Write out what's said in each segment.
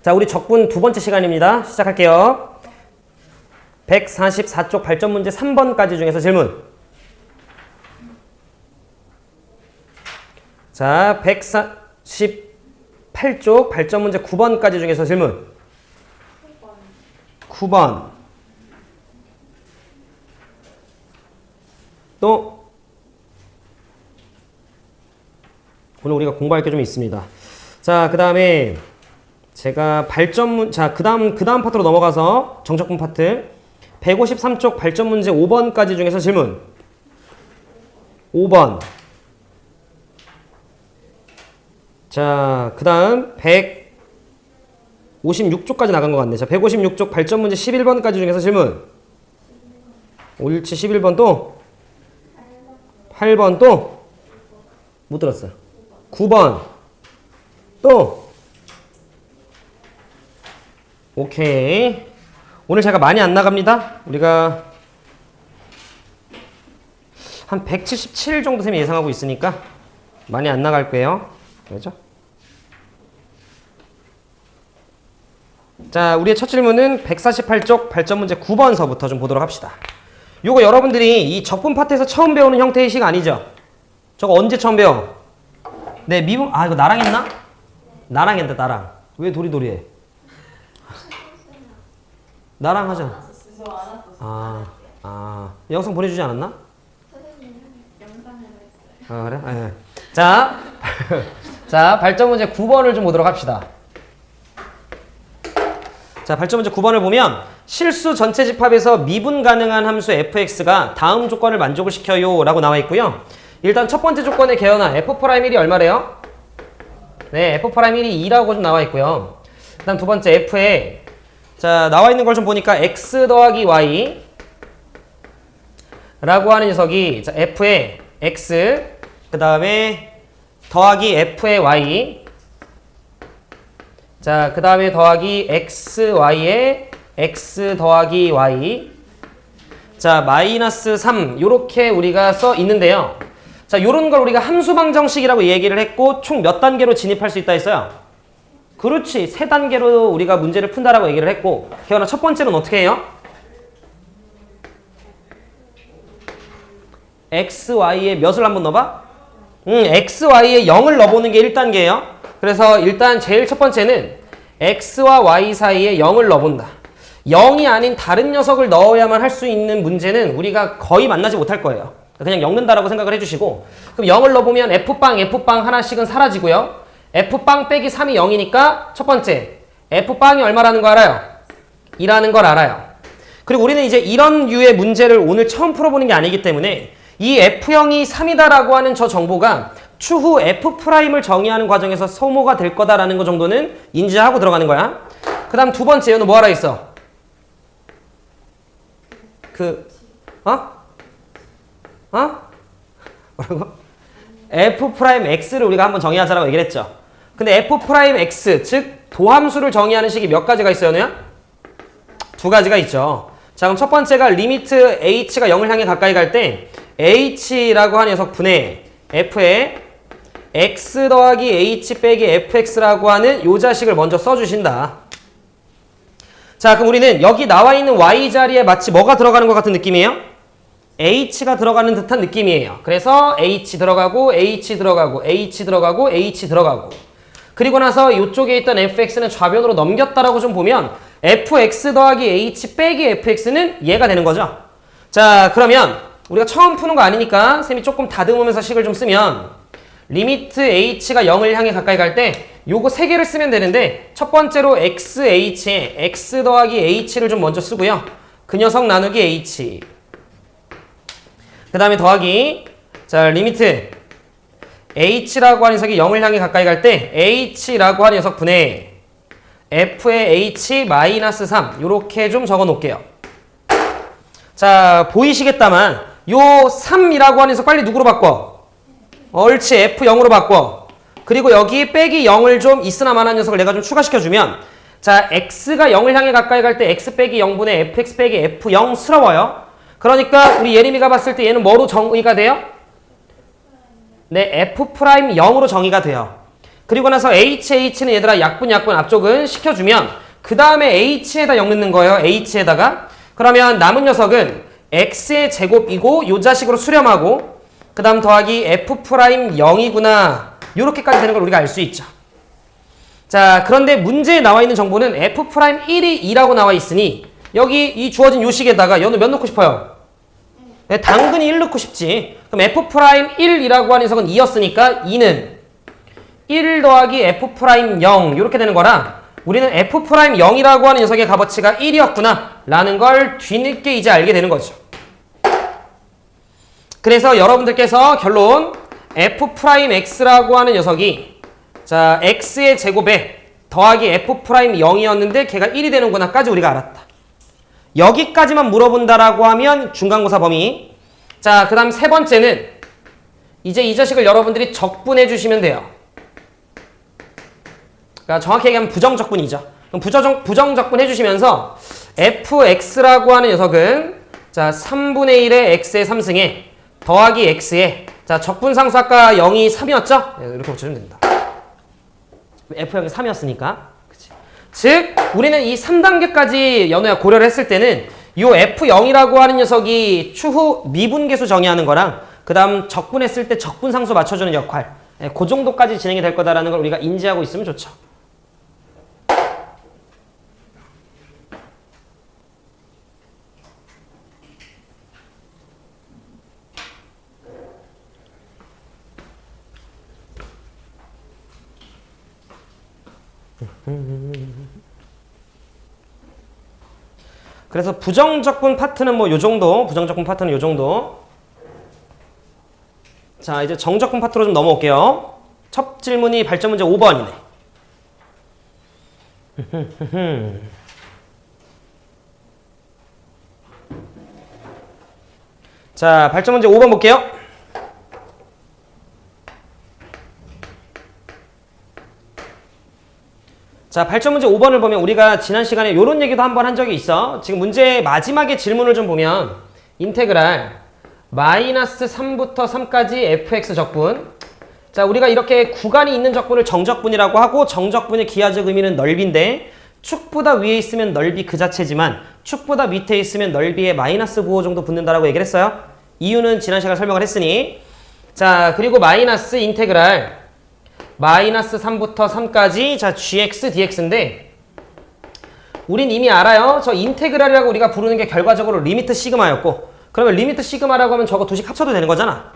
자, 우리 적분 두 번째 시간입니다. 시작할게요. 144쪽 발전 문제 3번까지 중에서 질문. 자, 148쪽 발전 문제 9번까지 중에서 질문. 9번. 또 오늘 우리가 공부할 게 좀 있습니다. 자, 그 다음에 제가 자, 그 다음 파트로 넘어가서 정적분 파트 153쪽 발전 문제 5번까지 중에서 질문. 5번. 자, 그 다음 156쪽까지 나간 것 같네. 자, 156쪽 발전 문제 11번까지 중에서 질문. 옳지. 11번 또 8번 또 못 들었어요. 9번 또 오케이. 오늘 제가 많이 안 나갑니다. 우리가 한 177 정도 셈이 예상하고 있으니까 많이 안 나갈 거예요. 그렇죠? 자, 우리의 첫 질문은 148쪽 발전 문제 9번서부터 좀 보도록 합시다. 요거 여러분들이 이 적분 파트에서 처음 배우는 형태의 식 아니죠? 저거 언제 처음 배워? 네, 미분, 이거 나랑 했나? 나랑 했다, 나랑. 왜 도리도리해? 나랑 하자. 영상 보내주지 않았나? 그래? 네. 자, 자, 발전 문제 9번을 좀 보도록 합시다. 자, 발전 문제 9번을 보면 실수 전체 집합에서 미분 가능한 함수 fx가 다음 조건을 만족을 시켜요 라고 나와 있고요. 일단 첫 번째 조건의 개연화 f'1이 얼마래요? 네, f'1이 2라고 좀 나와 있고요. 그 다음 두 번째 f에 자, 나와 있는 걸 좀 보니까 x 더하기 y 라고 하는 녀석이 자, f에 x 그 다음에 더하기 f의 y 자, 그 다음에 더하기 xy에 x 더하기 y 자, 마이너스 3 요렇게 우리가 써 있는데요. 자, 요런 걸 우리가 함수방정식이라고 얘기를 했고 총 몇 단계로 진입할 수 있다 했어요? 그렇지. 3단계로 우리가 문제를 푼다라고 얘기를 했고 개연아 첫 번째는 어떻게 해요? xy에 몇을 한번 넣어봐? xy에 0을 넣어보는 게 1단계예요. 그래서 일단 제일 첫 번째는 x와 y 사이에 0을 넣어본다. 0이 아닌 다른 녀석을 넣어야만 할 수 있는 문제는 우리가 거의 만나지 못할 거예요. 그냥 엮는다라고 생각을 해주시고 그럼 0을 넣어보면 f빵 하나씩은 사라지고요. f빵 빼기 3이 0이니까 첫 번째 f빵이 얼마라는 거 알아요? 2라는 걸 알아요. 그리고 우리는 이제 이런 류의 문제를 오늘 처음 풀어보는 게 아니기 때문에 이 f형이 3이다라고 하는 저 정보가 추후 f'을 정의하는 과정에서 소모가 될 거다라는 거 정도는 인지하고 들어가는 거야. 그 다음 두 번째 너 뭐 하라 했어? 뭐라고? f'x를 우리가 한번 정의하자라고 얘기를 했죠. 근데 f'x, 즉 도함수를 정의하는 식이 몇 가지가 있어요, 너야? 두 가지가 있죠. 자, 그럼 첫 번째가 리미트 h가 0을 향해 가까이 갈 때 h라고 하는 녀석 분의 f에 x 더하기 h 빼기 fx라고 하는 요 자식을 먼저 써주신다. 자, 그럼 우리는 여기 나와 있는 y 자리에 마치 뭐가 들어가는 것 같은 느낌이에요? h가 들어가는 듯한 느낌이에요. 그래서 h 들어가고 h 들어가고 h 들어가고 h 들어가고 그리고 나서 이쪽에 있던 fx는 좌변으로 넘겼다라고 좀 보면 fx 더하기 h 빼기 fx는 얘가 되는 거죠. 자, 그러면 우리가 처음 푸는 거 아니니까 쌤이 조금 다듬으면서 식을 좀 쓰면 리미트 h가 0을 향해 가까이 갈 때 요거 세 개를 쓰면 되는데 첫 번째로 xh에 x 더하기 h를 좀 먼저 쓰고요. 그 녀석 나누기 h 그 다음에 더하기 자, 리미트 h라고 하는 녀석이 0을 향해 가까이 갈 때 h라고 하는 녀석 분의 f의 h 마이너스 3 요렇게 좀 적어 놓을게요. 자, 보이시겠다만 요 3이라고 하는 녀석 빨리 누구로 바꿔? 옳지. f0으로 바꿔. 그리고 여기 빼기 0을 좀 있으나 마나한 녀석을 내가 좀 추가시켜주면 자, x가 0을 향해 가까이 갈 때 x 빼기 0분의 fx 빼기 f0스러워요. 그러니까 우리 예림이가 봤을 때 얘는 뭐로 정의가 돼요? 네, f'0으로 정의가 돼요. 그리고 나서 HH는 얘들아 약분 앞쪽은 시켜주면 그 다음에 H에다 0 넣는 거예요. H에다가. 그러면 남은 녀석은 X의 제곱이고 요 자식으로 수렴하고 그 다음 더하기 F'0이구나. 요렇게까지 되는 걸 우리가 알 수 있죠. 자, 그런데 문제에 나와 있는 정보는 F'1이 2라고 나와 있으니 여기 이 주어진 요식에다가 연우 몇 넣고 싶어요? 네, 당근이 1 넣고 싶지. 그럼 F'1이라고 하는 녀석은 2였으니까 2는 1 더하기 F'0 이렇게 되는 거라 우리는 F'0이라고 하는 녀석의 값어치가 1이었구나 라는 걸 뒤늦게 이제 알게 되는 거죠. 그래서 여러분들께서 결론 F'X라고 하는 녀석이 자 X의 제곱에 더하기 F'0이었는데 걔가 1이 되는구나 까지 우리가 알았다. 여기까지만 물어본다라고 하면 중간고사 범위. 자, 그 다음 세 번째는 이제 이 자식을 여러분들이 적분해 주시면 돼요. 그러니까 정확히 얘기하면 부정적분이죠. 그럼 부정적분 해주시면서 fx라고 하는 녀석은 자 3분의 1의 x의 3승에 더하기 x에 자 적분상수 아까 0이 3이었죠? 이렇게 붙여주면 됩니다. f0이 3이었으니까. 그치. 즉 우리는 이 3단계까지 연우야 고려를 했을 때는 이 f0이라고 하는 녀석이 추후 미분계수 정의하는 거랑 그 다음 적분했을 때 적분상수 맞춰주는 역할 그 정도까지 진행이 될 거다라는 걸 우리가 인지하고 있으면 좋죠. 그래서 부정적분 파트는 뭐 요 정도, 부정적분 파트는 요 정도. 자, 이제 정적분 파트로 좀 넘어올게요. 첫 질문이 발전 문제 5번이네. 자, 발전 문제 5번 볼게요. 자, 발전 문제 5번을 보면 우리가 지난 시간에 이런 얘기도 한번 한 적이 있어. 지금 문제 마지막에 질문을 좀 보면 인테그랄 마이너스 3부터 3까지 fx 적분. 자, 우리가 이렇게 구간이 있는 적분을 정적분이라고 하고 정적분의 기하적 의미는 넓이인데 축보다 위에 있으면 넓이 그 자체지만 축보다 밑에 있으면 넓이에 마이너스 9호 정도 붙는다라고 얘기를 했어요. 이유는 지난 시간에 설명을 했으니. 자, 그리고 마이너스 인테그랄 마이너스 3부터 3까지 자 gx dx인데 우린 이미 알아요. 저 인테그랄이라고 우리가 부르는 게 결과적으로 리미트 시그마였고 그러면 리미트 시그마라고 하면 저거 두식 합쳐도 되는 거잖아.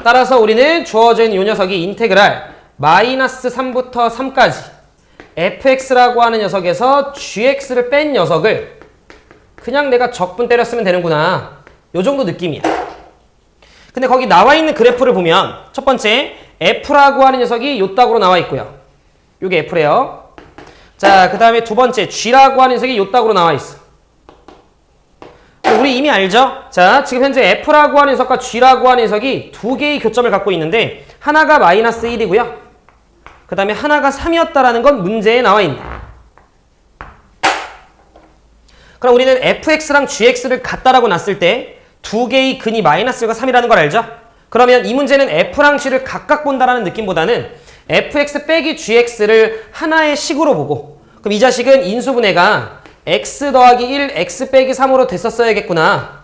따라서 우리는 주어져 있는 이 녀석이 인테그랄 마이너스 3부터 3까지 fx라고 하는 녀석에서 gx를 뺀 녀석을 그냥 내가 적분 때렸으면 되는구나. 요 정도 느낌이야. 근데 거기 나와 있는 그래프를 보면 첫 번째 f라고 하는 녀석이 요 딱으로 나와 있고요. 요게 f래요. 자, 그 다음에 두 번째 g라고 하는 녀석이 요 딱으로 나와 있어. 우리 이미 알죠? 자, 지금 현재 f라고 하는 녀석과 g라고 하는 녀석이 두 개의 교점을 갖고 있는데 하나가 마이너스 1이고요. 그 다음에 하나가 3이었다라는 건 문제에 나와 있네. 그럼 우리는 fx랑 gx를 같다라고 놨을 때 두 개의 근이 마이너스 1과 3이라는 걸 알죠? 그러면 이 문제는 f랑 g를 각각 본다라는 느낌보다는 fx 빼기 gx를 하나의 식으로 보고 그럼 이 자식은 인수분해가 x 더하기 1, x 빼기 3으로 됐었어야겠구나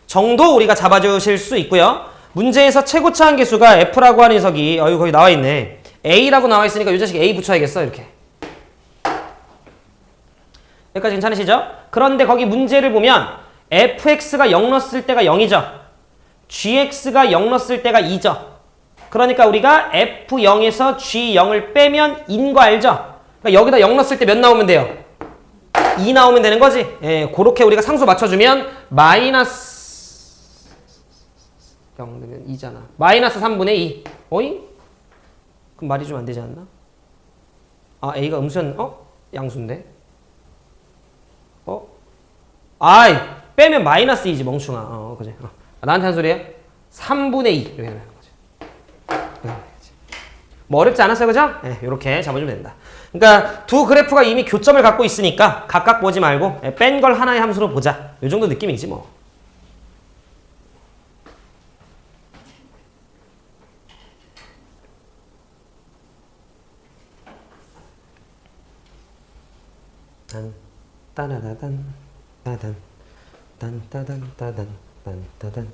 정도 우리가 잡아주실 수 있고요. 문제에서 최고차한 계수가 f라고 하는 녀석이 거기 나와 있네. a라고 나와 있으니까 이 자식 a 붙여야겠어. 이렇게. 여기까지 괜찮으시죠? 그런데 거기 문제를 보면 fx가 0 넣었을 때가 0이죠. gx가 0 넣었을 때가 2죠. 그러니까 우리가 f0에서 g0을 빼면 인거 알죠? 그러니까 여기다 0 넣었을 때 몇 나오면 돼요? 2 나오면 되는 거지? 예, 그렇게 우리가 상수 맞춰주면 마이너스 0 넣으면 2잖아. 마이너스 3분의 2. 어이? 그럼 말이 좀 안 되지 않나? 아, a가 음수였나? 양수인데? 아이, 빼면 마이너스 2지, 멍충아. 그지? 나한테 한 소리야? 3분의 2. 이렇게 되는 거지. 뭐 어렵지 않았어요, 그죠? 네, 이렇게 잡아주면 된다. 그러니까 두 그래프가 이미 교점을 갖고 있으니까 각각 보지 말고 뺀 걸 하나의 함수로 보자. 이 정도 느낌이지 뭐. 딴 따라다단 따단 딴 따단 따단 딴 따단.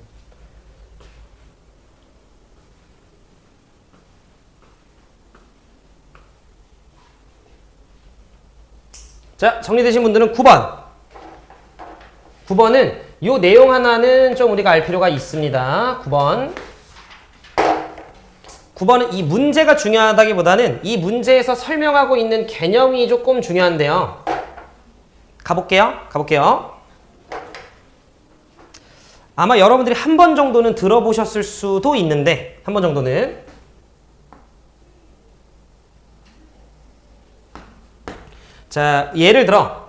자, 정리되신 분들은 9번. 9번은 요 내용 하나는 좀 우리가 알 필요가 있습니다. 9번. 9번은 이 문제가 중요하다기보다는 이 문제에서 설명하고 있는 개념이 조금 중요한데요. 가볼게요. 아마 여러분들이 한 번 정도는 들어보셨을 수도 있는데, 한 번 정도는. 자, 예를 들어.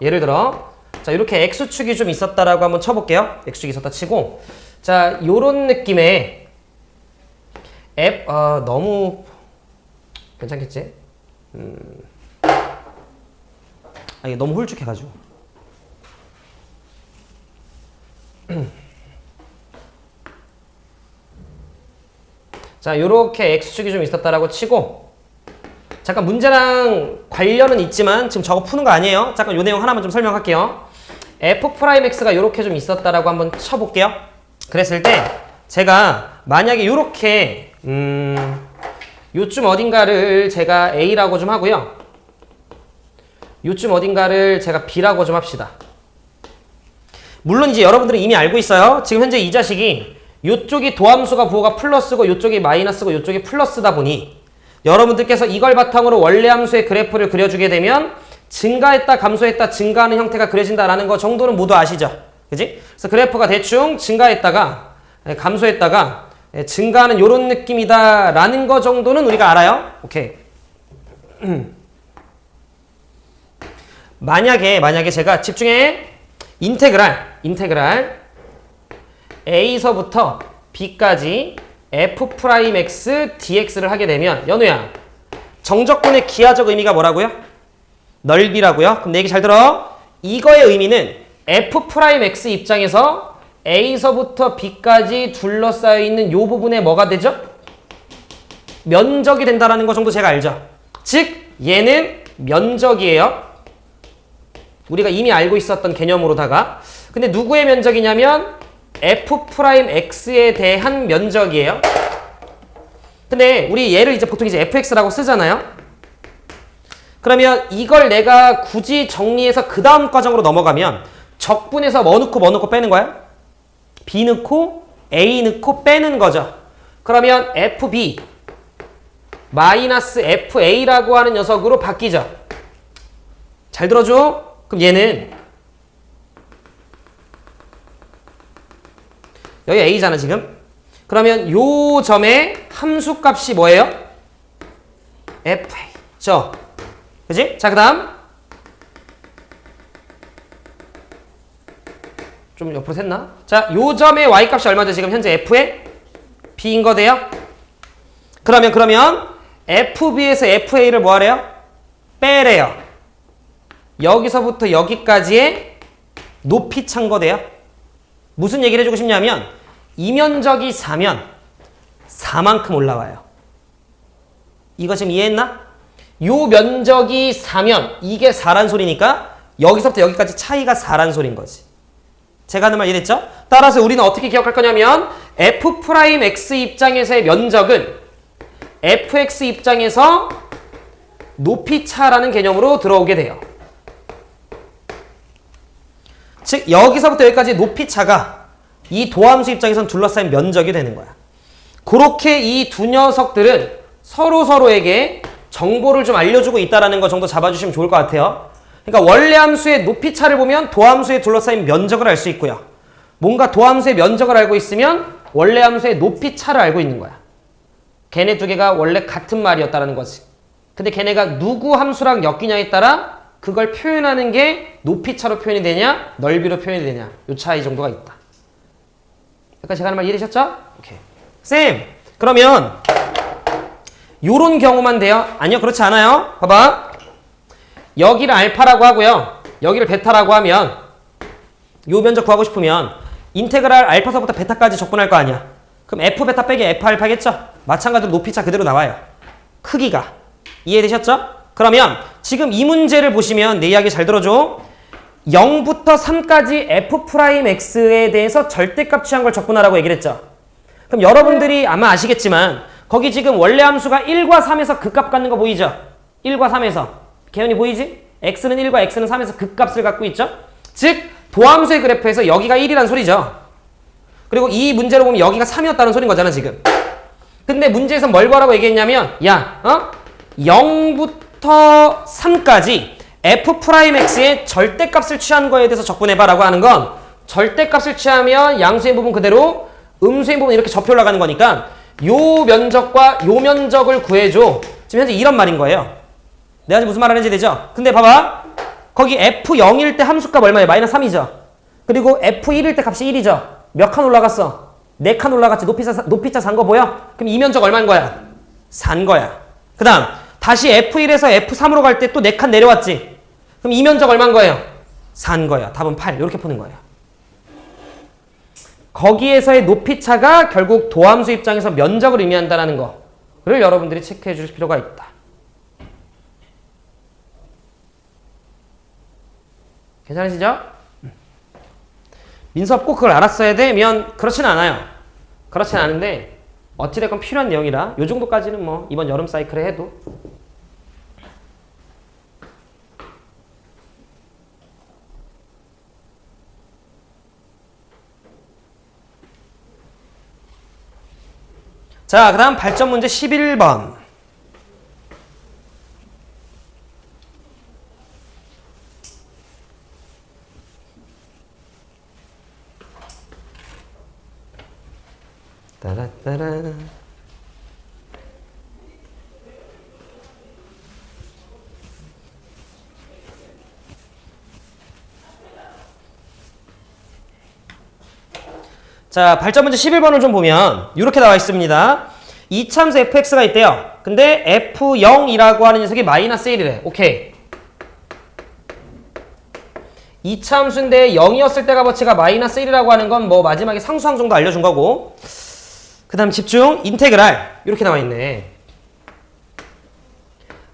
자, 이렇게 X축이 좀 있었다라고 한번 쳐볼게요. X축이 있었다 치고. 자, 요런 느낌의 너무 괜찮겠지? 이게 너무 홀쭉해가지고. 자, 요렇게 X축이 좀 있었다라고 치고, 잠깐 문제랑 관련은 있지만 지금 저거 푸는 거 아니에요. 잠깐 요 내용 하나만 좀 설명할게요. F'X가 요렇게 좀 있었다라고 한번 쳐볼게요. 그랬을 때 제가 만약에 요렇게 요쯤 어딘가를 제가 A라고 좀 하고요. 요쯤 어딘가를 제가 B라고 좀 합시다. 물론 이제 여러분들은 이미 알고 있어요. 지금 현재 이 자식이 요쪽이 도함수가 부호가 플러스고 요쪽이 마이너스고 요쪽이 플러스다 보니 여러분들께서 이걸 바탕으로 원래 함수의 그래프를 그려주게 되면 증가했다 감소했다 증가하는 형태가 그려진다라는 거 정도는 모두 아시죠? 그지? 그래서 그래프가 대충 증가했다가 감소했다가 증가하는 요런 느낌이다 라는 거 정도는 우리가 알아요. 오케이. 만약에 제가 집중해 인테그랄 A서부터 B까지 F'X dx를 하게 되면 연우야 정적분의 기하적 의미가 뭐라고요? 넓이라고요? 그럼 내 얘기 잘 들어. 이거의 의미는 F'X 입장에서 A서부터 B까지 둘러싸여 있는 요 부분에 뭐가 되죠? 면적이 된다라는 거 정도 제가 알죠? 즉 얘는 면적이에요. 우리가 이미 알고 있었던 개념으로다가. 근데 누구의 면적이냐면 F'X에 대한 면적이에요. 근데 우리 얘를 이제 보통 이제 fx라고 쓰잖아요. 그러면 이걸 내가 굳이 정리해서 그 다음 과정으로 넘어가면 적분에서 뭐 넣고 빼는 거야? B 넣고 A 넣고 빼는 거죠. 그러면 FB 마이너스 FA라고 하는 녀석으로 바뀌죠. 잘 들어줘. 그럼 얘는 여기 A잖아 지금. 그러면 요 점의 함수값이 뭐예요? FA죠. 그지? 자, 그 다음 좀 옆으로 샜나? 자, 요 점의 Y값이 얼마죠? 지금 현재 F의 B인 거 돼요? 그러면 FB에서 FA를 뭐 하래요? 빼래요. 여기서부터 여기까지의 높이 찬 거 돼요? 무슨 얘기를 해주고 싶냐면 이 면적이 4면 4만큼 올라와요. 이거 지금 이해했나? 요 면적이 4면 이게 4란 소리니까 여기서부터 여기까지 차이가 4란 소리인 거지. 제가 하는 말 이해됐죠? 따라서 우리는 어떻게 기억할 거냐면 F'X 입장에서의 면적은 Fx 입장에서 높이차라는 개념으로 들어오게 돼요. 즉 여기서부터 여기까지 높이차가 이 도함수 입장에선 둘러싸인 면적이 되는 거야. 그렇게 이 두 녀석들은 서로에게 정보를 좀 알려주고 있다는 거 정도 잡아주시면 좋을 것 같아요. 그러니까 원래 함수의 높이차를 보면 도함수에 둘러싸인 면적을 알 수 있고요. 뭔가 도함수의 면적을 알고 있으면 원래 함수의 높이차를 알고 있는 거야. 걔네 두 개가 원래 같은 말이었다는 거지. 근데 걔네가 누구 함수랑 엮이냐에 따라 그걸 표현하는 게 높이차로 표현이 되냐 넓이로 표현이 되냐 요 차이 정도가 있다. 약간 제가 하는 말 이해되셨죠? 오케이. 쌤 그러면 요런 경우만 돼요? 아니요 그렇지 않아요. 봐봐. 여기를 알파라고 하고요. 여기를 베타라고 하면 요 면적 구하고 싶으면 인테그랄 알파서부터 베타까지 적분할 거 아니야. 그럼 F 베타 빼기 F 알파겠죠? 마찬가지로 높이차 그대로 나와요. 크기가. 이해되셨죠? 그러면 지금 이 문제를 보시면 내 이야기 잘 들어줘. 0부터 3까지 f'x에 대해서 절대값 취한 걸 적분하라고 얘기를 했죠. 그럼 여러분들이 아마 아시겠지만 거기 지금 원래 함수가 1과 3에서 극값 갖는 거 보이죠? 1과 3에서. 개연이 보이지? x는 1과 x는 3에서 극값을 갖고 있죠? 즉 도함수의 그래프에서 여기가 1이란 소리죠. 그리고 이 문제로 보면 여기가 3이었다는 소린 거잖아 지금. 근데 문제에서 뭘 보라고 얘기했냐면 0부터 3까지 f'x의 절대값을 취한 거에 대해서 적분해봐 라고 하는 건 절대값을 취하면 양수인 부분 그대로 음수인 부분 이렇게 접혀 올라가는 거니까 요 면적과 요 면적을 구해줘. 지금 현재 이런 말인 거예요. 내가 지금 무슨 말 하는지 되죠? 근데 봐봐. 거기 f0일 때 함수값 얼마예요? 마이너스 3이죠. 그리고 f1일 때 값이 1이죠. 몇 칸 올라갔어? 4칸 올라갔지. 높이차 산 거 보여? 그럼 이 면적 얼마인 거야? 산 거야. 그 다음 다시 f1에서 f3으로 갈 때 또 4칸 내려왔지. 그럼 이 면적 얼마인 거예요? 산 거야. 답은 8. 이렇게 푸는 거예요. 거기에서의 높이차가 결국 도함수 입장에서 면적을 의미한다는 거를 여러분들이 체크해 주실 필요가 있다. 괜찮으시죠? 민수업 꼭 그걸 알았어야 되면 그렇진 않아요. 그렇진 않은데 어찌됐건 필요한 내용이라 요 정도까지는 뭐 이번 여름 사이클에 해도 자, 그 다음 발전 문제 11번. 따라따라. 자, 발전 문제 11번을 좀 보면 이렇게 나와 있습니다. 이차함수 fx가 있대요. 근데 f0이라고 하는 녀석이 마이너스 1이래. 오케이. 이차함수인데 0이었을 때 값어치가 마이너스 1이라고 하는 건 뭐 마지막에 상수항 정도 알려준 거고. 그 다음 집중. 인테그랄. 이렇게 나와 있네.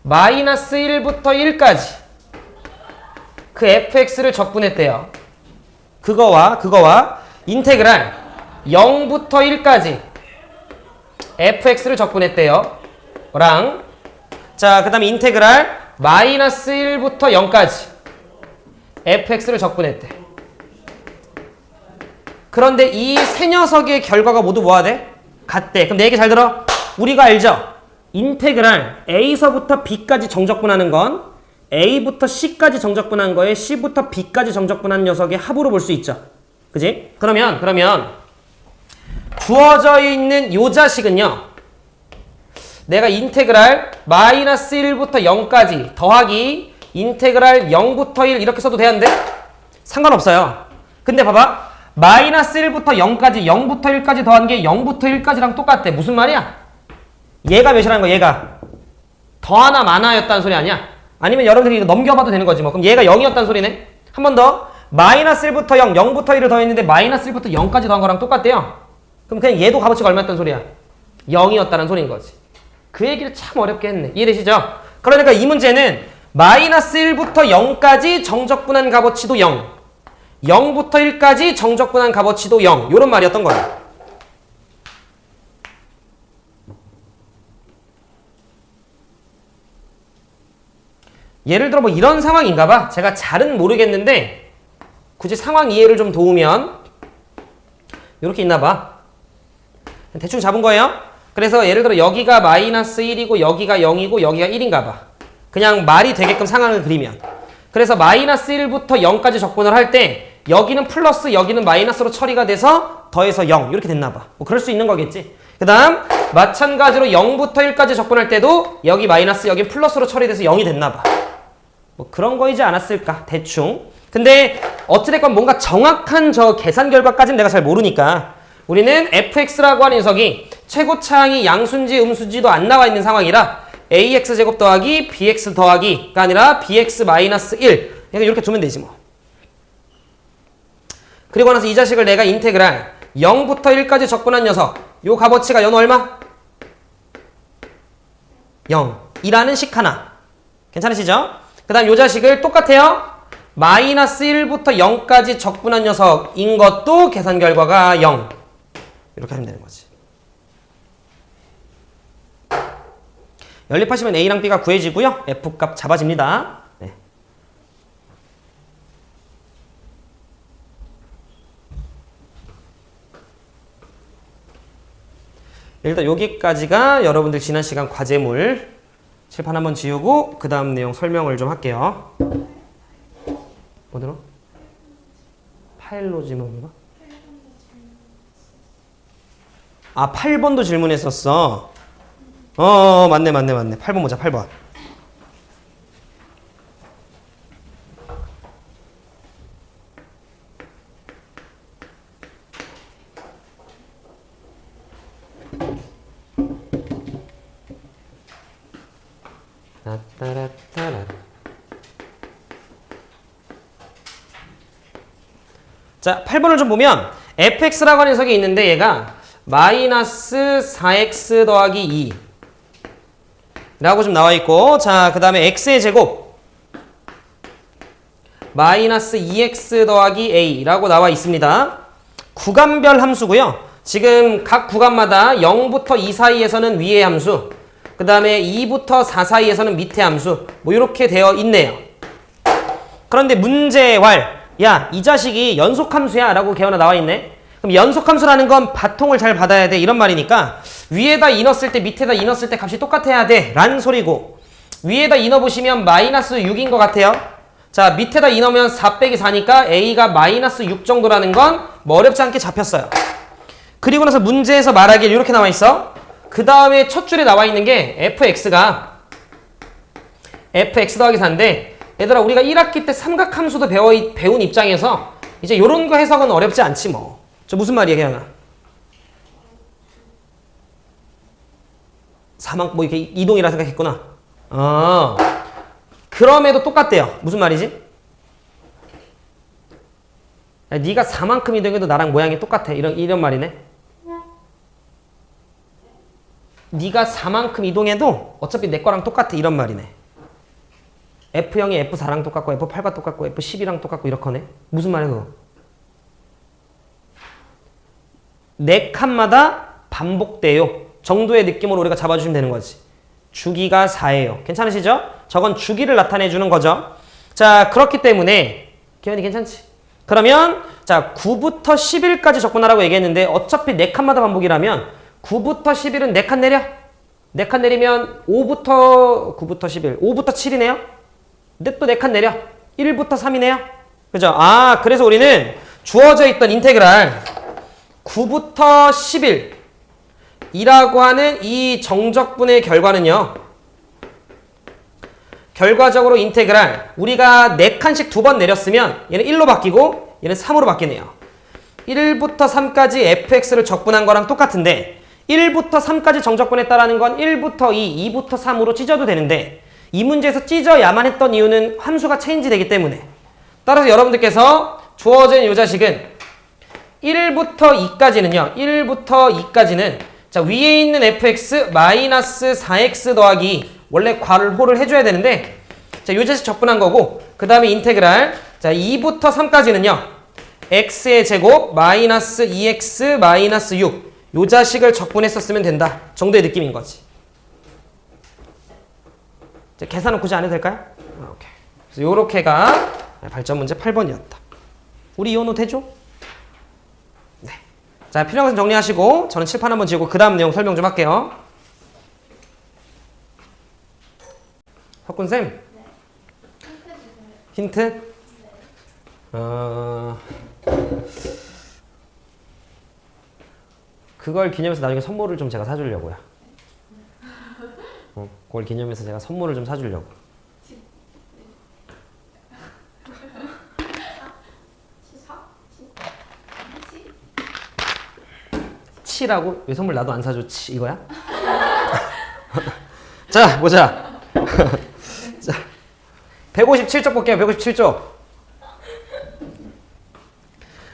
마이너스 1부터 1까지 그 fx를 적분했대요. 그거와 인테그랄 0부터 1까지 fx를 적분했대요. 랑. 자, 그 다음에 인테그랄 마이너스 1부터 0까지 fx를 적분했대. 그런데 이 세 녀석의 결과가 모두 뭐가 돼? 같대. 그럼 내 얘기 잘 들어. 우리가 알죠? 인테그랄 a서부터 b까지 정적분하는 건 a부터 c까지 정적분한 거에 c부터 b까지 정적분한 녀석의 합으로 볼 수 있죠. 그지? 그러면 주어져 있는 요 자식은요. 내가 인테그랄 마이너스 1부터 0까지 더하기 인테그랄 0부터 1 이렇게 써도 되는데? 상관없어요. 근데 봐봐. 마이너스 1부터 0까지 0부터 1까지 더한 게 0부터 1까지랑 똑같대. 무슨 말이야? 얘가 몇이라는 거야? 얘가 더하나 마나였다는 소리 아니야? 아니면 여러분들이 이거 넘겨봐도 되는 거지 뭐. 그럼 얘가 0이었다는 소리네. 한 번 더. 마이너스 1부터 0, 0부터 1을 더했는데 마이너스 1부터 0까지 더한 거랑 똑같대요. 그럼 그냥 얘도 값어치가 얼마였다는 소리야? 0이었다는 소리인 거지. 그 얘기를 참 어렵게 했네. 이해되시죠? 그러니까 이 문제는 마이너스 1부터 0까지 정적분한 값어치도 0, 0부터 1까지 정적분한 값어치도 0 요런 말이었던 거야. 예를 들어 뭐 이런 상황인가 봐. 제가 잘은 모르겠는데 굳이 상황 이해를 좀 도우면 이렇게 있나 봐. 대충 잡은 거예요. 그래서 예를 들어 여기가 마이너스 1이고 여기가 0이고 여기가 1인가 봐. 그냥 말이 되게끔 상황을 그리면. 그래서 마이너스 1부터 0까지 적분을 할 때 여기는 플러스 여기는 마이너스로 처리가 돼서 더해서 0 이렇게 됐나 봐. 뭐 그럴 수 있는 거겠지. 그 다음 마찬가지로 0부터 1까지 적분할 때도 여기 마이너스 여기 플러스로 처리돼서 0이 됐나 봐. 뭐 그런 거이지 않았을까 대충. 근데 어찌됐건 뭔가 정확한 저 계산 결과까지는 내가 잘 모르니까 우리는 fx라고 하는 녀석이 최고차항이 양수인지 음수인지도 안 나와 있는 상황이라 ax제곱 더하기 bx 더하기가 아니라 bx 마이너스 1 그러니까 이렇게 두면 되지 뭐. 그리고 나서 이 자식을 내가 인테그랄 0부터 1까지 적분한 녀석 요 값어치가 연호 얼마? 0 이라는 식 하나. 괜찮으시죠? 그 다음 요 자식을 똑같아요. 마이너스 1부터 0까지 적분한 녀석인 것도 계산 결과가 0. 이렇게 하면 되는 거지. 연립하시면 A랑 B가 구해지고요. F값 잡아집니다. 네. 일단 여기까지가 여러분들 지난 시간 과제물. 칠판 한번 지우고 그 다음 내용 설명을 좀 할게요. 어디로? 파일로 질문인가? 아, 8번도 질문했었어. 맞네. 8번 보자, 8번. 자, 8번을 좀 보면 fx라고 하는 녀석이 있는데 얘가 마이너스 4x 더하기 2 라고 좀 나와 있고, 자, 그 다음에 x의 제곱 마이너스 2x 더하기 a 라고 나와 있습니다. 구간별 함수고요. 지금 각 구간마다 0부터 2 사이에서는 위의 함수, 그 다음에 2부터 4 사이에서는 밑의 함수, 뭐 이렇게 되어 있네요. 그런데 문제왈, 야, 이 자식이 연속함수야 라고 개헌에 나와 있네. 그럼 연속함수라는 건 바통을 잘 받아야 돼 이런 말이니까 위에다 이 넣었을 때 밑에다 이 넣었을 때 값이 똑같아야 돼 라는 소리고, 위에다 이 넣어보시면 마이너스 6인 것 같아요. 자, 밑에다 이 넣으면 4 빼기 4니까 a가 마이너스 6 정도라는 건 뭐 어렵지 않게 잡혔어요. 그리고 나서 문제에서 말하길 이렇게 나와 있어. 그 다음에 첫 줄에 나와 있는 게 fx가 fx 더하기 4인데, 얘들아 우리가 1학기 때 삼각함수도 배운 입장에서 이제 요런 거 해석은 어렵지 않지 뭐. 저 무슨 말이야, 개연아? 사망 뭐 이렇게 이동이라 생각했구나. 그럼에도 똑같대요. 무슨 말이지? 야, 네가 4만큼 이동해도 나랑 모양이 똑같아. 이런 말이네. 네가 4만큼 이동해도 어차피 내 거랑 똑같아. 이런 말이네. F0이 F4랑 똑같고 F8과 똑같고 F12랑 똑같고 이렇거네. 무슨 말이야 그거? 네 칸마다 반복돼요 정도의 느낌으로 우리가 잡아주시면 되는 거지. 주기가 4예요. 괜찮으시죠? 저건 주기를 나타내주는 거죠. 자, 그렇기 때문에 기현이 괜찮지? 그러면 자 9부터 11까지 적분하라고 얘기했는데 어차피 네 칸마다 반복이라면 9부터 11은 4칸 내려. 4칸 내리면 5부터 9부터 11, 5부터 7이네요. 근데 또 4칸 내려. 1부터 3이네요. 그죠? 아, 그래서 우리는 주어져 있던 인테그랄 9부터 11이라고 하는 이 정적분의 결과는요. 결과적으로 인테그랄 우리가 4칸씩 2번 내렸으면 얘는 1로 바뀌고 얘는 3으로 바뀌네요. 1부터 3까지 fx를 적분한 거랑 똑같은데 1부터 3까지 정적분했다라는 건 1부터 2, 2부터 3으로 찢어도 되는데 이 문제에서 찢어야만 했던 이유는 함수가 체인지 되기 때문에, 따라서 여러분들께서 주어진 이 자식은 1부터 2까지는 자 위에 있는 fx 마이너스 4x 더하기 원래 괄호를 해줘야 되는데 자 이 자식 적분한 거고, 그 다음에 인테그랄 자 2부터 3까지는요 x의 제곱 마이너스 2x 마이너스 6 요 자식을 적분했었으면 된다 정도의 느낌인 거지. 이제 계산은 굳이 안 해도 될까요? 오케이. 그래서 요렇게가 발전 문제 8번이었다. 우리 이혼 노트 해줘? 네. 자, 필요한 것은 정리하시고 저는 칠판 한번 지우고 그 다음 내용 설명 좀 할게요. 석군쌤? 네. 힌트? 그걸 기념해서 나중에 선물을 좀 제가 사주려고요. 그걸 기념해서 제가 선물을 좀 사주려고. 치라고? 왜 선물 나도 안 사줬지? 이거야? 자, 보자. 자, 157쪽 볼게요. 157쪽.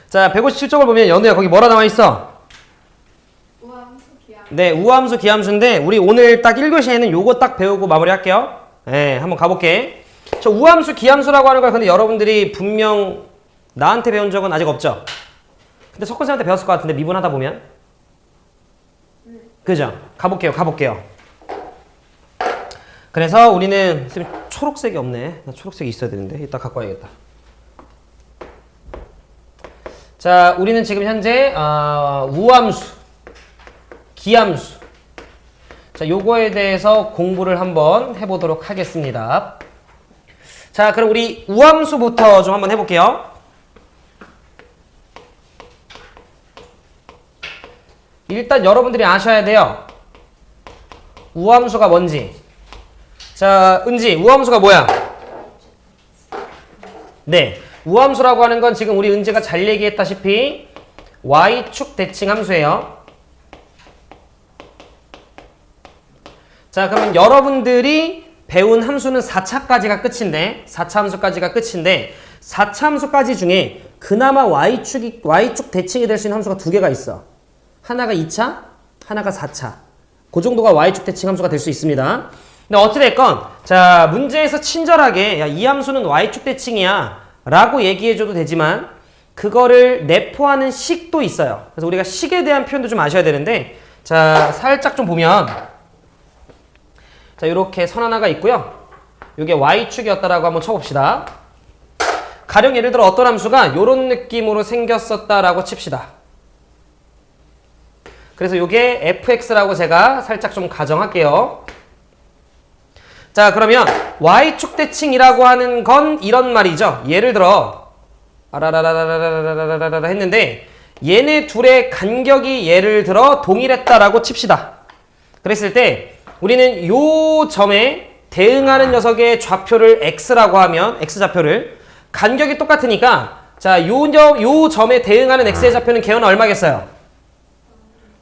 자, 157쪽을 보면 연우야 거기 뭐라 나와 있어? 우함수, 기함수. 네, 우함수, 기함수인데 우리 오늘 딱 1교시에는 요거 딱 배우고 마무리할게요. 예, 한번 가볼게. 저 우함수, 기함수라고 하는 걸 근데 여러분들이 분명 나한테 배운 적은 아직 없죠? 근데 석훈쌤한테 배웠을 것 같은데 미분하다 보면? 그죠? 가볼게요. 그래서 우리는 초록색이 없네. 나 초록색이 있어야 되는데 이따 갖고 와야겠다. 자, 우리는 지금 현재 우함수, 기함수, 자, 요거에 대해서 공부를 한번 해보도록 하겠습니다. 자, 그럼 우리 우함수부터 좀 한번 해볼게요. 일단 여러분들이 아셔야 돼요. 우함수가 뭔지. 자, 은지, 우함수가 뭐야? 네, 우함수라고 하는 건 지금 우리 은지가 잘 얘기했다시피 Y축 대칭 함수예요. 자, 그러면 여러분들이 배운 함수는 4차까지가 끝인데 4차 함수까지가 끝인데 4차 함수까지 중에 그나마 Y축 대칭이 될 수 있는 함수가 두 개가 있어. 하나가 2차, 하나가 4차. 그 정도가 Y축 대칭 함수가 될 수 있습니다. 근데 어찌됐건 자, 문제에서 친절하게 야, 이 함수는 Y축 대칭이야 라고 얘기해줘도 되지만 그거를 내포하는 식도 있어요. 그래서 우리가 식에 대한 표현도 좀 아셔야 되는데 자, 살짝 좀 보면 자, 요렇게 선 하나가 있고요. 요게 Y축이었다라고 한번 쳐봅시다. 가령 예를 들어 어떤 함수가 요런 느낌으로 생겼었다라고 칩시다. 그래서 요게 fx라고 제가 살짝 좀 가정할게요. 자, 그러면 Y축 대칭이라고 하는 건 이런 말이죠. 예를 들어 아라라라라라라라라라 했는데 얘네 둘의 간격이 예를 들어 동일했다라고 칩시다. 그랬을 때 우리는 요 점에 대응하는 녀석의 좌표를 x라고 하면 x좌표를 간격이 똑같으니까 자, 요 점에 대응하는 x의 좌표는 걔는 얼마겠어요?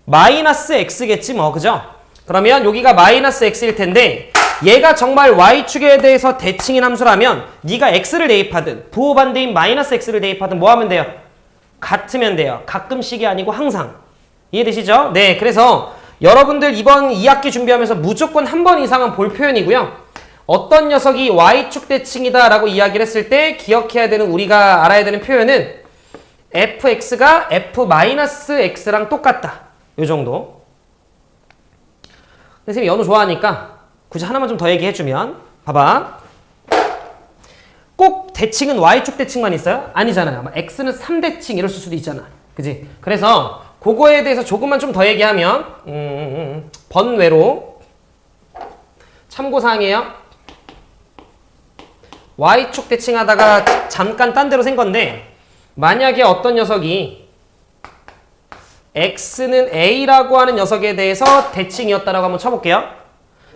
마이너스 x겠지 뭐, 그죠? 그러면 여기가 마이너스 x일 텐데 얘가 정말 y축에 대해서 대칭인 함수라면 네가 x를 대입하든 부호반대인 마이너스 x를 대입하든 뭐 하면 돼요? 같으면 돼요. 가끔씩이 아니고 항상. 이해되시죠? 네, 그래서 여러분들 이번 2학기 준비하면서 무조건 한 번 이상은 볼 표현이고요. 어떤 녀석이 Y축 대칭이다 라고 이야기를 했을 때 기억해야 되는 우리가 알아야 되는 표현은 fx가 f-x랑 똑같다. 요 정도. 선생님이 연우 좋아하니까 굳이 하나만 좀 더 얘기해주면 봐봐. 꼭 대칭은 Y축 대칭만 있어요? 아니잖아요. x는 3대칭 이럴 수도 있잖아. 그지? 그래서 그거에 대해서 조금만 좀 더 얘기하면 번외로 참고사항이에요. Y축 대칭하다가 잠깐 딴 데로 생 건데 만약에 어떤 녀석이 x는 a라고 하는 녀석에 대해서 대칭이었다라고 한번 쳐볼게요.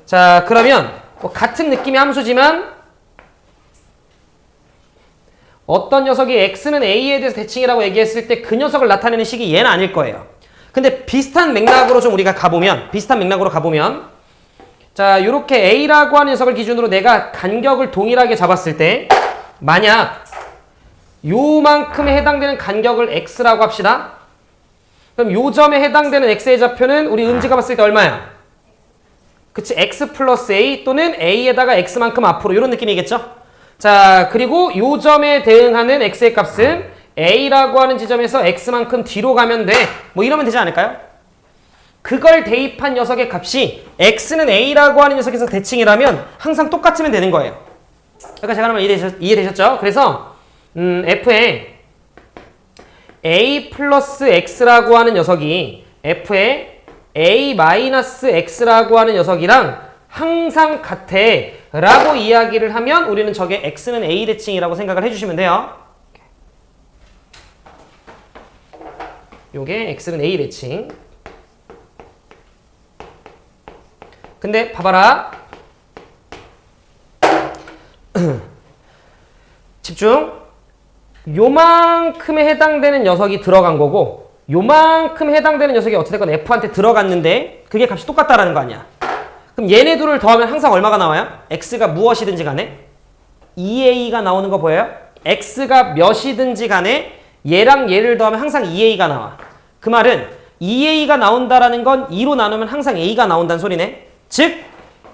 자, 그러면 뭐 같은 느낌의 함수지만 어떤 녀석이 x는 a에 대해서 대칭이라고 얘기했을 때 그 녀석을 나타내는 식이 얘는 아닐 거예요. 근데 비슷한 맥락으로 좀 우리가 가보면 자, 요렇게 a라고 하는 녀석을 기준으로 내가 간격을 동일하게 잡았을 때 만약 요만큼에 해당되는 간격을 x라고 합시다. 그럼 요 점에 해당되는 x의 좌표는 우리 은지가 봤을 때 얼마야? 그치, x 플러스 a 또는 a에다가 x만큼 앞으로 이런 느낌이겠죠? 자, 그리고 요 점에 대응하는 x의 값은 a라고 하는 지점에서 x만큼 뒤로 가면 돼. 뭐 이러면 되지 않을까요? 그걸 대입한 녀석의 값이 x는 a라고 하는 녀석에서 대칭이라면 항상 똑같으면 되는 거예요. 그러니까 제가 하면 이해되셨죠? 그래서 f에 a 플러스 x라고 하는 녀석이 f에 a 마이너스 x라고 하는 녀석이랑 항상 같아 라고 이야기를 하면 우리는 저게 x는 a 대칭이라고 생각을 해주시면 돼요. 요게 x는 a 대칭. 근데 봐봐라. 집중. 요만큼에 해당되는 녀석이 들어간 거고 요만큼 해당되는 녀석이 어찌됐건 f한테 들어갔는데 그게 값이 똑같다라는 거 아니야. 그럼 얘네 둘을 더하면 항상 얼마가 나와요? x가 무엇이든지 간에 2a가 나오는 거 보여요? x가 몇이든지 간에 얘랑 얘를 더하면 항상 2a가 나와. 그 말은 2a가 나온다라는 건 2로 나누면 항상 a가 나온다는 소리네. 즉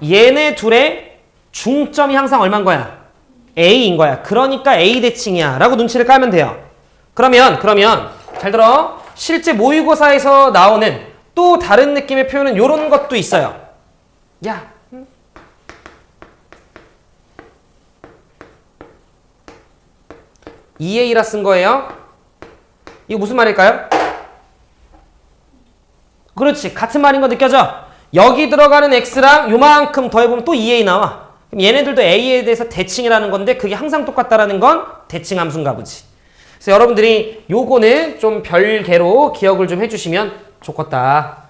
얘네 둘의 중점이 항상 얼마인 거야? A인 거야. 그러니까 A 대칭이야 라고 눈치를 깔면 돼요. 그러면 잘 들어. 실제 모의고사에서 나오는 또 다른 느낌의 표현은 이런 것도 있어요. 야, EA라 쓴 거예요. 이거 무슨 말일까요? 그렇지. 같은 말인 거 느껴져? 여기 들어가는 X랑 요만큼 더해보면 또 2A 나와. 그럼 얘네들도 A에 대해서 대칭이라는 건데 그게 항상 똑같다라는 건 대칭 함수인가 보지. 그래서 여러분들이 요거는 좀 별개로 기억을 좀 해주시면 좋겠다.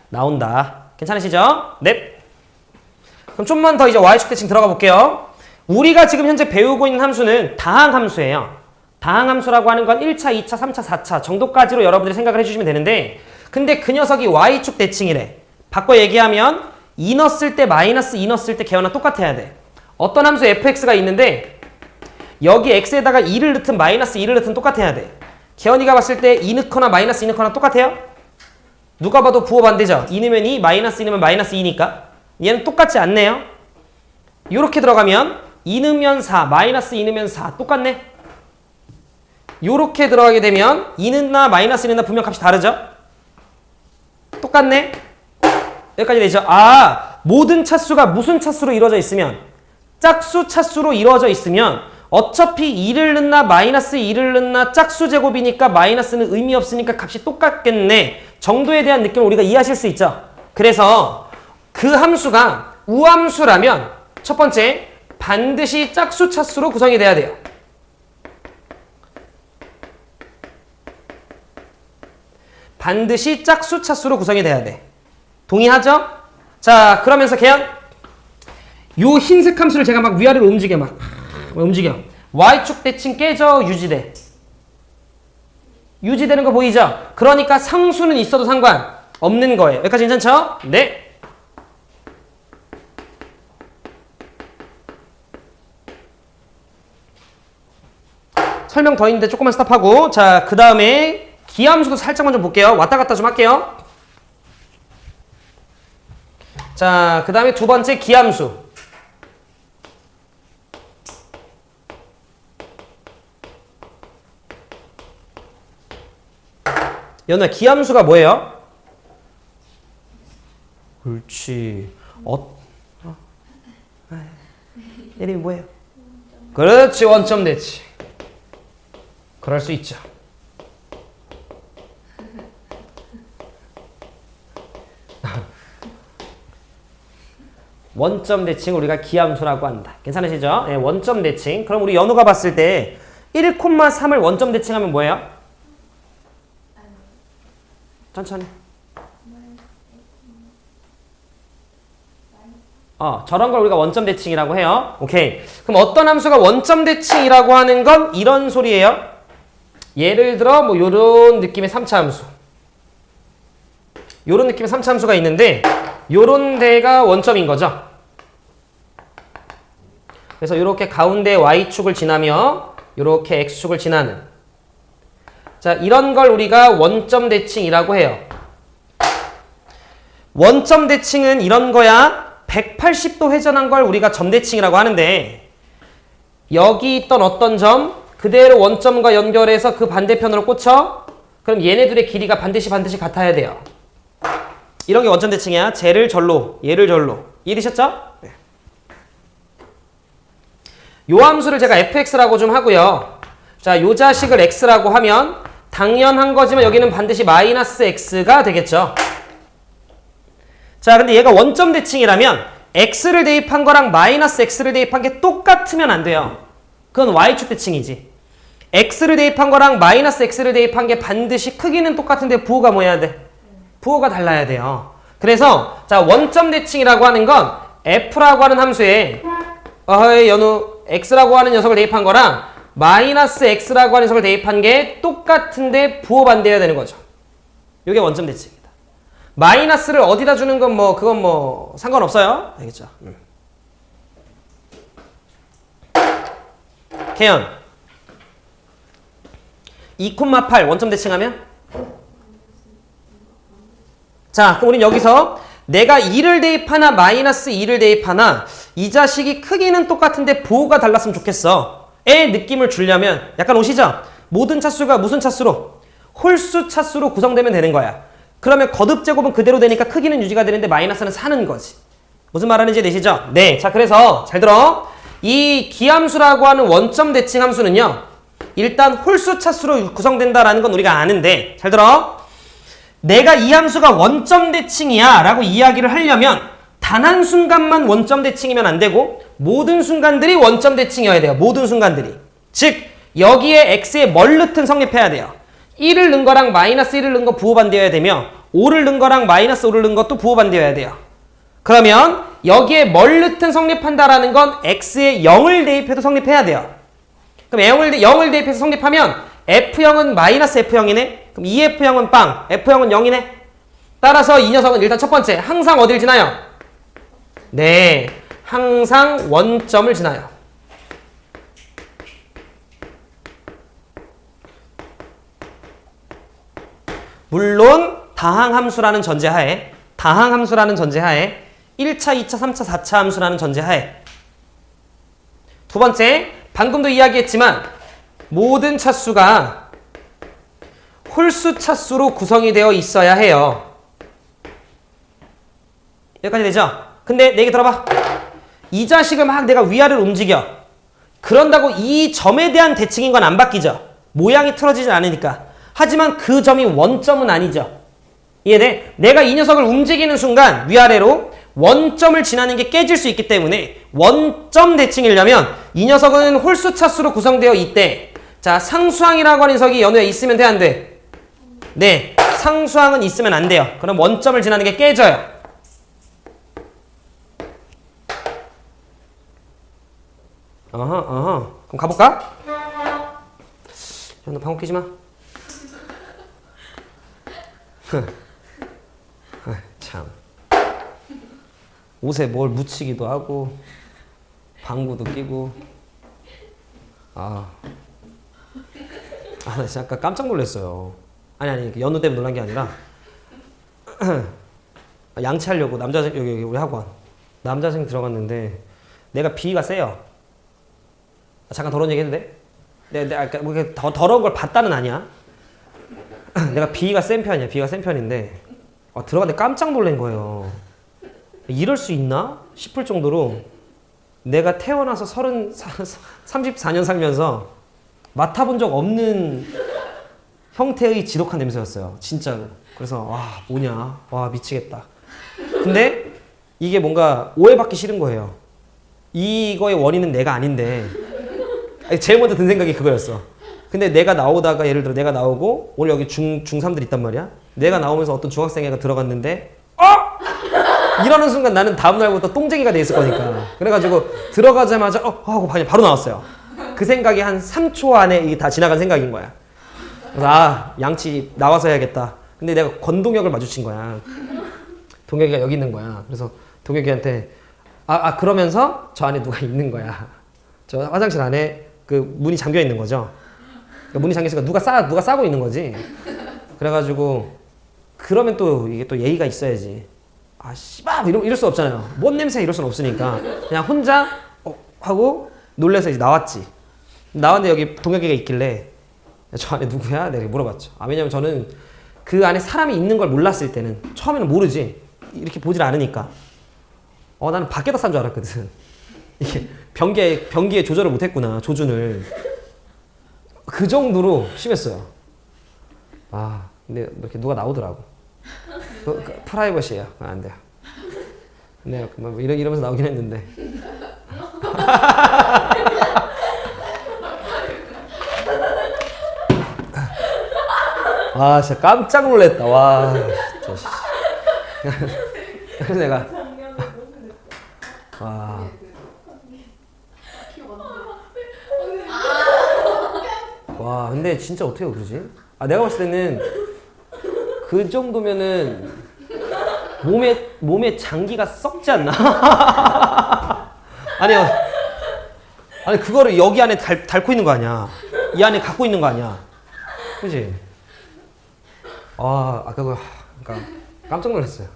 나온다. 괜찮으시죠? 네. 그럼 좀만 더 이제 Y축 대칭 들어가 볼게요. 우리가 지금 현재 배우고 있는 함수는 다항함수예요. 다항함수라고 하는 건 1차, 2차, 3차, 4차 정도까지로 여러분들이 생각을 해주시면 되는데 근데 그 녀석이 Y축 대칭이래. 바꿔 얘기하면 2 넣었을 때 마이너스 2 넣었을 때 걔와는 똑같아야 돼. 어떤 함수 fx가 있는데 여기 x에다가 2를 넣든 마이너스 2를 넣든 똑같아야 돼. 개연이가 봤을 때 2 넣거나 마이너스 2 넣거나 똑같아요? 누가 봐도 부호 반대죠. 2 넣으면 2, 마이너스 2 넣으면 마이너스 2니까 얘는 똑같지 않네요. 요렇게 들어가면 2 넣으면 4, 마이너스 2 넣으면 4 똑같네. 요렇게 들어가게 되면 2 넣나 마이너스 2 넣나 분명 값이 다르죠? 똑같네. 여기까지 되죠? 아, 모든 차수가 무슨 차수로 이루어져 있으면 짝수 차수로 이루어져 있으면 어차피 2를 넣나 마이너스 2를 넣나 짝수 제곱이니까 마이너스는 의미 없으니까 값이 똑같겠네 정도에 대한 느낌을 우리가 이해하실 수 있죠. 그래서 그 함수가 우함수라면 첫 번째 반드시 짝수 차수로 구성이 돼야 돼요. 반드시 짝수 차수로 구성이 돼야 돼. 동의하죠? 자, 그러면서 계연 요 흰색 함수를 제가 막 위아래로 움직여. Y축 대칭 깨져 유지돼. 유지되는 거 보이죠? 그러니까 상수는 있어도 상관없는 거예요. 여기까지 괜찮죠? 네. 설명 더 있는데 조금만 스탑하고 자, 그 다음에 기함수도 살짝만 좀 볼게요. 왔다 갔다 좀 할게요. 자, 그 다음에 두 번째 기함수. 연우야, 기함수가 뭐예요? 그렇지. 이름이 뭐예요? 그렇지, 원점 대칭. 그럴 수 있죠. 원점 대칭 우리가 기함수라고 한다. 괜찮으시죠? 네, 원점 대칭. 그럼 우리 연우가 봤을 때 1,3을 원점 대칭하면 뭐예요? 천천히. 저런 걸 우리가 원점 대칭이라고 해요. 오케이. 그럼 어떤 함수가 원점 대칭이라고 하는 건 이런 소리예요. 예를 들어 뭐 요런 느낌의 3차 함수. 요런 느낌의 3차 함수가 있는데 요런 데가 원점인 거죠. 그래서 요렇게 가운데 Y축을 지나며 요렇게 X축을 지나는 자, 이런 걸 우리가 원점 대칭이라고 해요. 원점 대칭은 이런 거야. 180도 회전한 걸 우리가 점대칭이라고 하는데 여기 있던 어떤 점 그대로 원점과 연결해서 그 반대편으로 꽂혀. 그럼 얘네들의 길이가 반드시 같아야 돼요. 이런 게 원점 대칭이야. 쟤를 절로, 얘를 절로. 이해되셨죠? 네. 요 함수를 제가 fx라고 좀 하고요. 자, 요 자식을 x라고 하면 당연한 거지만 여기는 반드시 마이너스 x가 되겠죠. 자, 근데 얘가 원점 대칭이라면 x를 대입한 거랑 마이너스 x를 대입한 게 똑같으면 안 돼요. 그건 y축 대칭이지. x를 대입한 거랑 마이너스 x를 대입한 게 반드시 크기는 똑같은데 부호가 뭐 해야 돼? 부호가 달라야 돼요. 그래서 자, 원점 대칭이라고 하는 건 f라고 하는 함수에 연우 x라고 하는 녀석을 대입한 거랑 마이너스 x라고 하는 녀석을 대입한 게 똑같은데 부호 반대해야 되는 거죠. 이게 원점 대칭입니다. 마이너스를 어디다 주는 건 뭐 그건 뭐 상관없어요. 알겠죠? 개연 2,8 원점 대칭하면 자, 그럼 우린 여기서 내가 2를 대입하나 마이너스 2를 대입하나 이 자식이 크기는 똑같은데 부호가 달랐으면 좋겠어. 의 느낌을 주려면 약간 오시죠? 모든 차수가 무슨 차수로? 홀수 차수로 구성되면 되는 거야. 그러면 거듭제곱은 그대로 되니까 크기는 유지가 되는데 마이너스는 사는 거지. 무슨 말하는지 되시죠? 네. 자, 그래서 잘 들어. 이 기함수라고 하는 원점 대칭 함수는요. 일단 홀수 차수로 구성된다라는 건 우리가 아는데 잘 들어. 내가 이 함수가 원점 대칭이야 라고 이야기를 하려면 단 한 순간만 원점 대칭이면 안 되고 모든 순간들이 원점 대칭이어야 돼요. 모든 순간들이. 즉 여기에 x의 멀르튼 성립해야 돼요. 1을 넣은 거랑 마이너스 1을 넣은 거 부호반대여야 되며 5를 넣은 거랑 마이너스 5를 넣은 것도 부호반대여야 돼요. 그러면 여기에 멀르튼 성립한다라는 건 x에 0을 대입해도 성립해야 돼요. 그럼 0을 대입해서 성립하면 f0은 마이너스 f0이네. 그럼 2f0은 빵, f0은 0이네. 따라서 이 녀석은 일단 첫 번째 항상 어딜 지나요? 네, 항상 원점을 지나요. 물론 다항함수라는 전제하에 1차, 2차, 3차, 4차 함수라는 전제하에. 두 번째, 방금도 이야기했지만 모든 차수가 홀수 차수로 구성이 되어 있어야 해요. 여기까지 되죠? 근데 내 얘기 들어봐. 이 자식을 막 내가 위아래로 움직여. 그런다고 이 점에 대한 대칭인 건 안 바뀌죠? 모양이 틀어지진 않으니까. 하지만 그 점이 원점은 아니죠. 이해돼? 내가 이 녀석을 움직이는 순간 위아래로 원점을 지나는 게 깨질 수 있기 때문에 원점 대칭이려면 이 녀석은 홀수 차수로 구성되어 있대. 자, 상수항이라고 하는 녀석이 연우에 있으면 돼, 안 돼? 네, 상수항은 있으면 안 돼요. 그럼 원점을 지나는 게 깨져요. 그럼 가볼까? 너 방귀 뀌지 마. 참. 옷에 뭘 묻히기도 하고 방구도 끼고. 나 진짜 아까 깜짝 놀랐어요. 아니 연우 때문에 놀란 게 아니라 양치하려고 여기 우리 학원 남자생 들어갔는데 내가 비위가 세요. 잠깐 더러운 얘기 해도 돼? 내가 더 더러운 걸 봤다는 아니야. 내가 비위가 센 편이야. 비위가 센 편인데 들어갔는데 깜짝 놀란 거예요. 이럴 수 있나 싶을 정도로 내가 태어나서 34년 살면서 맡아본 적 없는 형태의 지독한 냄새였어요. 진짜로. 그래서 와 뭐냐, 와 미치겠다. 근데 이게 뭔가 오해받기 싫은 거예요. 이거의 원인은 내가 아닌데 제일 먼저 든 생각이 그거였어. 근데 내가 나오다가 예를 들어 내가 나오고 오늘 여기 중3들 있단 말이야. 내가 나오면서 어떤 중학생 애가 들어갔는데 이러는 순간 나는 다음날부터 똥쟁이가 돼 있을 거니까. 그래가지고 들어가자마자 하고 바로 나왔어요. 그 생각이 한 3초 안에 이게 다 지나간 생각인 거야. 그래서 양치 나와서 해야겠다. 근데 내가 권동혁을 마주친 거야. 동혁이가 여기 있는 거야. 그래서 동혁이한테 그러면서 저 안에 누가 있는 거야. 저 화장실 안에 그 문이 잠겨 있는 거죠. 그러니까 문이 잠겨 있으니까 누가 싸고 있는 거지. 그래가지고 그러면 또 이게 또 예의가 있어야지. 씨발 이럴 수 없잖아요. 뭔 냄새 이럴 수는 없으니까 그냥 혼자 하고 놀래서 이제 나왔지. 나왔는데 여기 동혁이가 있길래 저 안에 누구야? 내가 물어봤죠. 왜냐면 저는 그 안에 사람이 있는 걸 몰랐을 때는 처음에는 모르지. 이렇게 보질 않으니까. 나는 밖에다 싼 줄 알았거든. 이게 변기에 조절을 못했구나. 조준을. 그 정도로 심했어요. 근데 이렇게 누가 나오더라고. 프라이버시예요. 안 돼요. 네, 이러면서 나오긴 했는데. 진짜 깜짝 놀랐다. 와, 진짜. 그래서 내가 근데 진짜 어떻게 그러지? 내가 봤을 때는 그 정도면은 몸에 장기가 썩지 않나? 아니 그거를 여기 안에 닳고 있는 거 아니야? 이 안에 갖고 있는 거 아니야? 그지? 그러니까 깜짝 놀랐어요.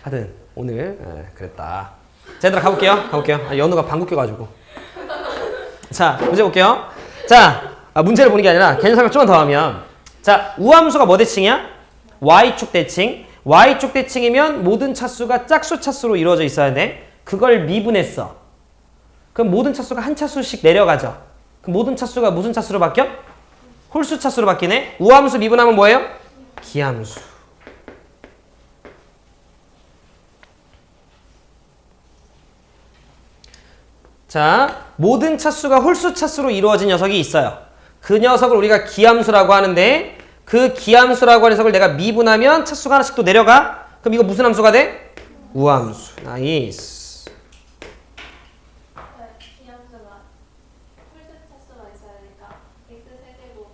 하여튼 오늘 그랬다. 자, 얘들아 가볼게요. 연우가 방귀 껴가지고. 자, 문제 볼게요. 자, 문제를 보는 게 아니라 개념 설명 좀만 더 하면, 자, 우함수가 뭐 대칭이야? y축 대칭. y축 대칭이면 모든 차수가 짝수 차수로 이루어져 있어야 돼. 그걸 미분했어. 그럼 모든 차수가 한 차수씩 내려가죠. 그럼 모든 차수가 무슨 차수로 바뀌어? 홀수 차수로 바뀌네. 우함수 미분하면 뭐예요? 기함수. 자, 모든 차수가 홀수 차수로 이루어진 녀석이 있어요. 그 녀석을 우리가 기함수라고 하는데, 그 기함수라고 하는 녀석을 내가 미분하면 차수가 하나씩 또 내려가? 그럼 이거 무슨 함수가 돼? 우함수. 나이스. 기함수가 홀수 차수가 있어야 되니까 x세제곱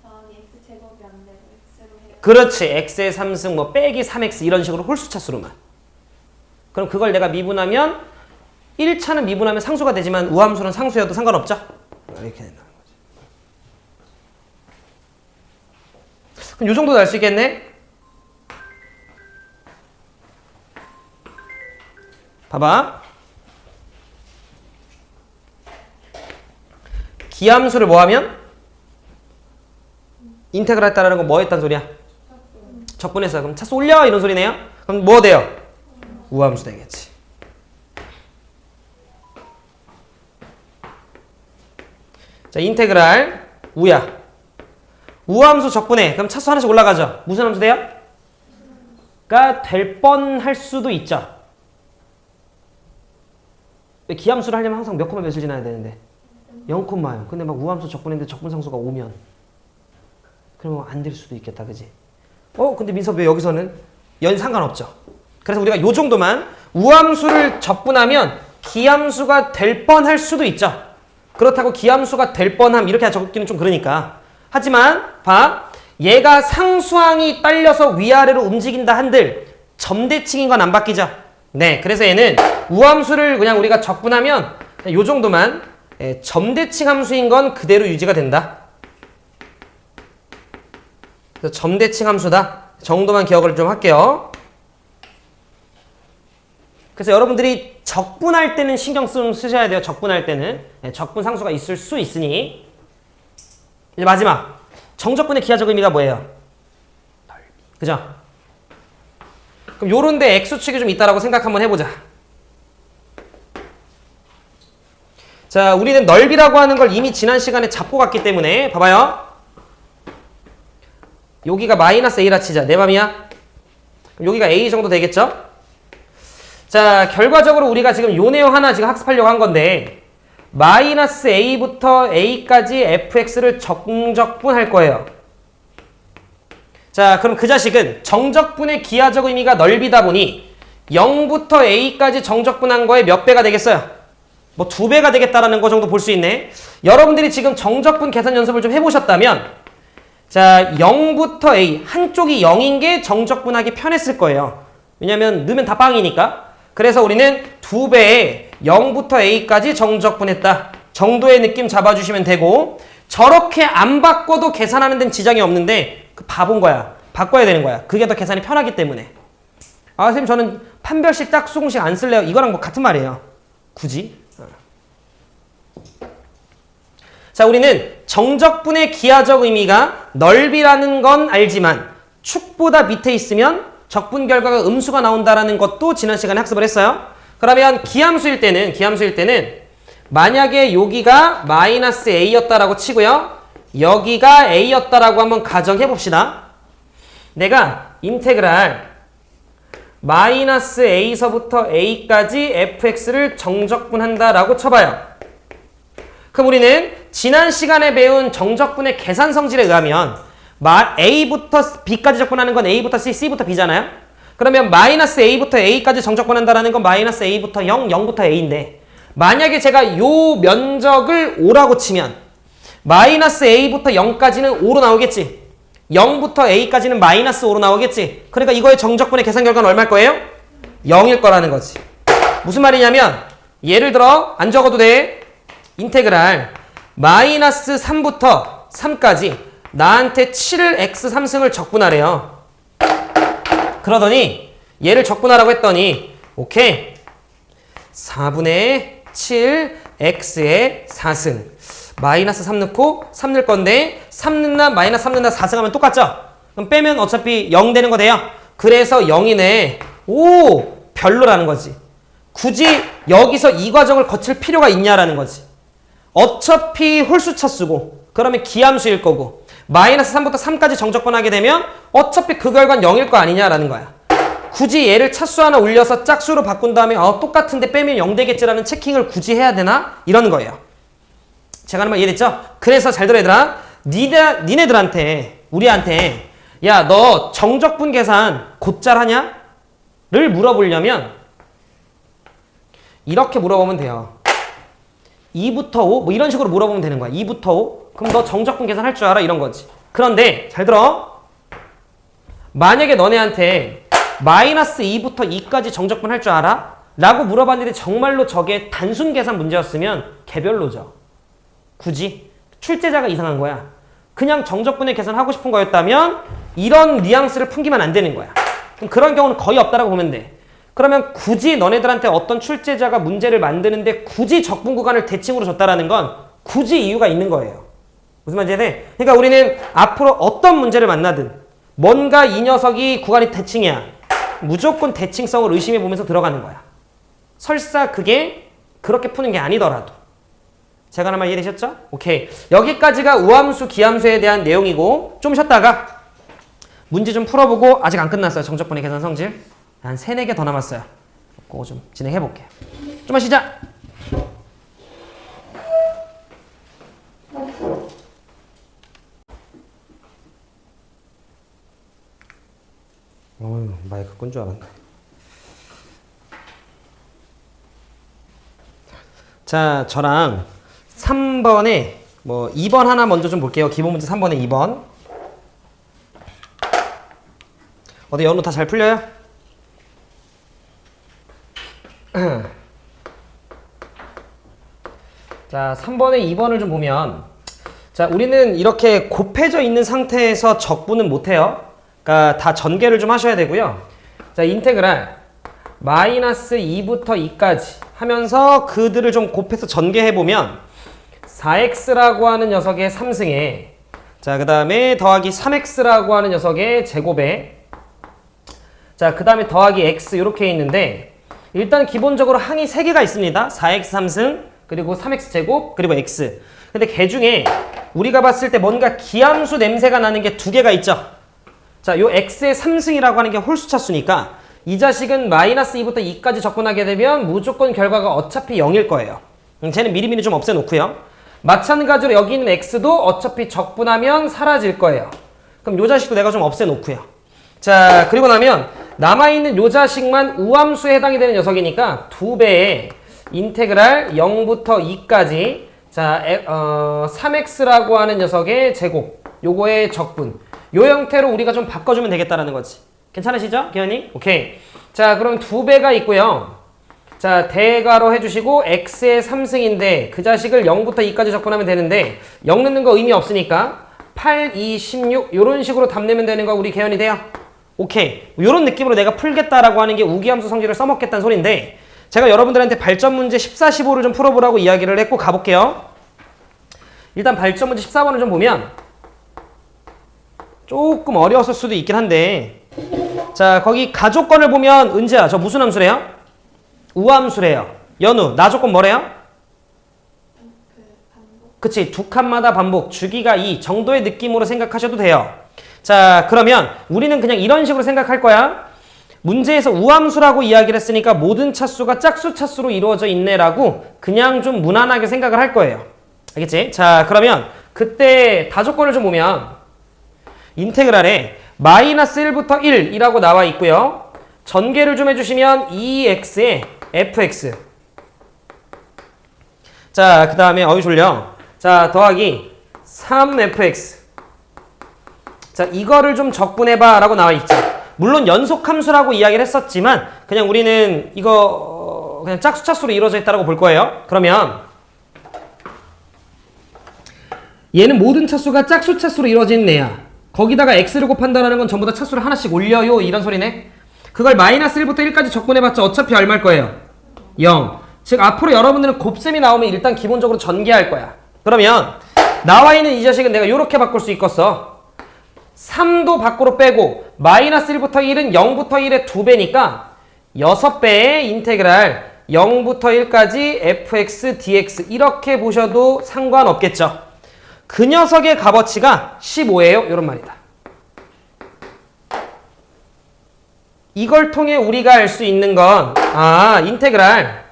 더하기 x제곱이 안 되고 x로 해요. 그렇지. x의 3승 뭐 빼기 3x 이런 식으로 홀수 차수로만. 그럼 그걸 내가 미분하면 1차는 미분하면 상수가 되지만 우함수는 상수여도 상관없죠? 이렇게 된다는 거지. 그럼 이 정도도 알 수 있겠네? 봐봐. 기함수를 뭐 하면? 인테그랄 했다라는 건 뭐 했단 소리야? 적분했어. 그럼 차수 올려 이런 소리네요. 그럼 뭐 돼요? 우함수 되겠지. 자, 인테그랄 우야. 우함수 적분해. 그럼 차수 하나씩 올라가죠. 무슨 함수 돼요? 가 될 뻔할 수도 있죠. 기함수를 하려면 항상 몇 콤마 몇을 지나야 되는데 0콤마요. 근데 막 우함수 적분했는데 적분상수가 5면 그러면 안 될 수도 있겠다. 그지? 근데 민섭 왜 여기서는 상관없죠. 그래서 우리가 요 정도만 우함수를 적분하면 기함수가 될 뻔할 수도 있죠. 그렇다고 기함수가 될 뻔함 이렇게 적기는 좀 그러니까. 하지만 봐. 얘가 상수항이 딸려서 위아래로 움직인다 한들 점대칭인 건 안 바뀌죠. 네, 그래서 얘는 우함수를 그냥 우리가 적분하면 요 정도만 점대칭 함수인 건 그대로 유지가 된다. 그래서 점대칭 함수다. 정도만 기억을 좀 할게요. 그래서 여러분들이 적분할 때는 신경 쓰셔야 돼요. 적분할 때는. 적분 상수가 있을 수 있으니. 이제 마지막. 정적분의 기하적 의미가 뭐예요? 그죠? 그럼 요런데 x축이 좀 있다라고 생각 한번 해보자. 자, 우리는 넓이라고 하는 걸 이미 지난 시간에 잡고 갔기 때문에 봐봐요. 여기가 마이너스 a라 치자. 내 맘이야? 여기가 a 정도 되겠죠? 자, 결과적으로 우리가 지금 요 내용 하나 지금 학습하려고 한 건데 마이너스 a부터 a까지 fx를 정적분할 거예요. 자, 그럼 그 자식은 정적분의 기하적 의미가 넓이다 보니 0부터 a까지 정적분한 거에 몇 배가 되겠어요? 뭐 2배가 되겠다라는 거 정도 볼 수 있네. 여러분들이 지금 정적분 계산 연습을 좀 해보셨다면 자, 0부터 a 한쪽이 0인 게 정적분하기 편했을 거예요. 왜냐면 넣으면 다 빵이니까. 그래서 우리는 2배에 0부터 a까지 정적분했다 정도의 느낌 잡아주시면 되고, 저렇게 안 바꿔도 계산하는 데는 지장이 없는데 그 바본 거야. 바꿔야 되는 거야. 그게 더 계산이 편하기 때문에. 아, 선생님 저는 판별식 짝수공식 안 쓸래요. 이거랑 뭐 같은 말이에요. 굳이. 자, 우리는 정적분의 기하적 의미가 넓이라는 건 알지만 축보다 밑에 있으면 적분 결과가 음수가 나온다라는 것도 지난 시간에 학습을 했어요. 그러면 기함수일 때는 만약에 여기가 마이너스 a였다라고 치고요. 여기가 a였다라고 한번 가정해 봅시다. 내가 인테그랄 마이너스 a서부터 a까지 fx를 정적분한다라고 쳐봐요. 그럼 우리는 지난 시간에 배운 정적분의 계산 성질에 의하면 a부터 b까지 적분하는 건 a부터 c, c부터 b잖아요. 그러면 마이너스 a부터 a까지 정적분한다라는 건 마이너스 a부터 0, 0부터 a인데 만약에 제가 요 면적을 5라고 치면 마이너스 a부터 0까지는 5로 나오겠지. 0부터 a까지는 마이너스 5로 나오겠지. 그러니까 이거의 정적분의 계산 결과는 얼마일 거예요? 0일 거라는 거지. 무슨 말이냐면 예를 들어 안 적어도 돼. 인테그랄 마이너스 3부터 3까지 나한테 7x 3승을 적분하래요. 그러더니 얘를 적분하라고 했더니 오케이 4분의 7 x의 4승 마이너스 3 넣고 3 넣을 건데 3 넣나 마이너스 3 넣나 4승 하면 똑같죠? 그럼 빼면 어차피 0 되는 거 돼요. 그래서 0이네. 오 별로라는 거지. 굳이 여기서 이 과정을 거칠 필요가 있냐라는 거지. 어차피 홀수차수고 그러면 기함수일 거고 마이너스 3부터 3까지 정적분하게 되면 어차피 그 결과는 0일 거 아니냐라는 거야. 굳이 얘를 차수 하나 올려서 짝수로 바꾼 다음에 똑같은데 빼면 0 되겠지라는 체킹을 굳이 해야 되나? 이러는 거예요. 제가 하는 말 이해됐죠? 그래서 잘 들어 얘들아. 니네들한테 우리한테 야 너 정적분 계산 곧잘 하냐? 를 물어보려면 이렇게 물어보면 돼요. 2부터 5? 뭐 이런 식으로 물어보면 되는 거야. 2부터 5? 그럼 너 정적분 계산할 줄 알아? 이런 거지. 그런데 잘 들어. 만약에 너네한테 마이너스 2부터 2까지 정적분 할 줄 알아? 라고 물어봤는데 정말로 저게 단순 계산 문제였으면 개별로죠. 굳이 출제자가 이상한 거야. 그냥 정적분의 계산하고 싶은 거였다면 이런 뉘앙스를 풍기면 안 되는 거야. 그럼 그런 경우는 거의 없다라고 보면 돼. 그러면 굳이 너네들한테 어떤 출제자가 문제를 만드는데 굳이 적분 구간을 대칭으로 줬다라는 건 굳이 이유가 있는 거예요. 무슨 말인지 돼? 그러니까 우리는 앞으로 어떤 문제를 만나든 뭔가 이 녀석이 구간이 대칭이야. 무조건 대칭성을 의심해 보면서 들어가는 거야. 설사 그게 그렇게 푸는 게 아니더라도. 제가 하는 말 이해되셨죠? 오케이. 여기까지가 우함수, 기함수에 대한 내용이고 좀 쉬었다가 문제 좀 풀어보고 아직 안 끝났어요. 정적분의 계산 성질. 한 3, 4개 더 남았어요. 그거 좀 진행해 볼게요. 좀만 쉬자. 어휴, 마이크 끈 줄 알았네. 자, 저랑 3번에 2번 하나 먼저 좀 볼게요. 기본 문제 3번에 2번. 어디 연우 다 잘 풀려요? 자, 3번에 2번을 좀 보면 자, 우리는 이렇게 곱해져 있는 상태에서 적분은 못해요. 그러니까 다 전개를 좀 하셔야 되고요. 자, 인테그랄 마이너스 2부터 2까지 하면서 그들을 좀 곱해서 전개해보면 4x라고 하는 녀석의 3승에 자, 그 다음에 더하기 3x라고 하는 녀석의 제곱에 자, 그 다음에 더하기 x 이렇게 있는데 일단 기본적으로 항이 3개가 있습니다. 4x 3승 그리고 3x 제곱 그리고 x. 근데 걔 중에 우리가 봤을 때 뭔가 기함수 냄새가 나는 게 2개가 있죠. 자, 요 x의 3승이라고 하는 게 홀수차수니까 이 자식은 마이너스 2부터 2까지 적분하게 되면 무조건 결과가 어차피 0일 거예요. 쟤는 미리미리 좀 없애놓고요. 마찬가지로 여기 있는 x도 어차피 적분하면 사라질 거예요. 그럼 요 자식도 내가 좀 없애놓고요. 자, 그리고 나면 남아있는 요 자식만 우함수에 해당이 되는 녀석이니까 2배의 인테그랄 0부터 2까지 자, 3x라고 하는 녀석의 제곱 요거의 적분 요 형태로 우리가 좀 바꿔주면 되겠다라는 거지. 괜찮으시죠? 기현이? 오케이. 자, 그럼 2배가 있고요. 자, 대괄호 해주시고 x의 3승인데 그 자식을 0부터 2까지 적분하면 되는데 0 넣는 거 의미 없으니까 8, 2, 16 요런 식으로 답 내면 되는 거 우리 개연이 돼요? 오케이. 요런 느낌으로 내가 풀겠다라고 하는 게 우기함수 성질을 써먹겠다는 소리인데 제가 여러분들한테 발전 문제 14, 15를 좀 풀어보라고 이야기를 했고 가볼게요. 일단 발전 문제 14번을 좀 보면 조금 어려웠을 수도 있긴 한데 자, 거기 가조건을 보면 은지야 저 무슨 함수래요? 우함수래요. 연우 나 조건 뭐래요? 반복. 그치, 두 칸마다 반복 주기가 2 정도의 느낌으로 생각하셔도 돼요. 자, 그러면 우리는 그냥 이런 식으로 생각할 거야. 문제에서 우함수라고 이야기를 했으니까 모든 차수가 짝수 차수로 이루어져 있네라고 그냥 좀 무난하게 생각을 할 거예요. 알겠지? 자, 그러면 그때 다조건을 좀 보면 인테그랄에 마이너스 1부터 1이라고 나와 있고요. 전개를 좀 해주시면 2x에 fx 자, 그 다음에 졸려. 자, 더하기 3fx 자, 이거를 좀 적분해봐 라고 나와 있죠. 물론 연속함수라고 이야기를 했었지만 그냥 우리는 이거 그냥 짝수 차수로 이루어져 있다고 볼 거예요. 그러면 얘는 모든 차수가 짝수 차수로 이루어진 애야. 거기다가 x를 곱한다는 건 전부 다 차수를 하나씩 올려요 이런 소리네. 그걸 마이너스 1부터 1까지 적분해봤자 어차피 얼마일 거예요? 0. 즉 앞으로 여러분들은 곱셈이 나오면 일단 기본적으로 전개할 거야. 그러면 나와 있는 이 자식은 내가 이렇게 바꿀 수 있겠어. 3도 밖으로 빼고 마이너스 1부터 1은 0부터 1의 2배니까 6배의 인테그랄 0부터 1까지 fx dx 이렇게 보셔도 상관없겠죠. 그 녀석의 값어치가 15예요. 이런 말이다. 이걸 통해 우리가 알 수 있는 건 인테그랄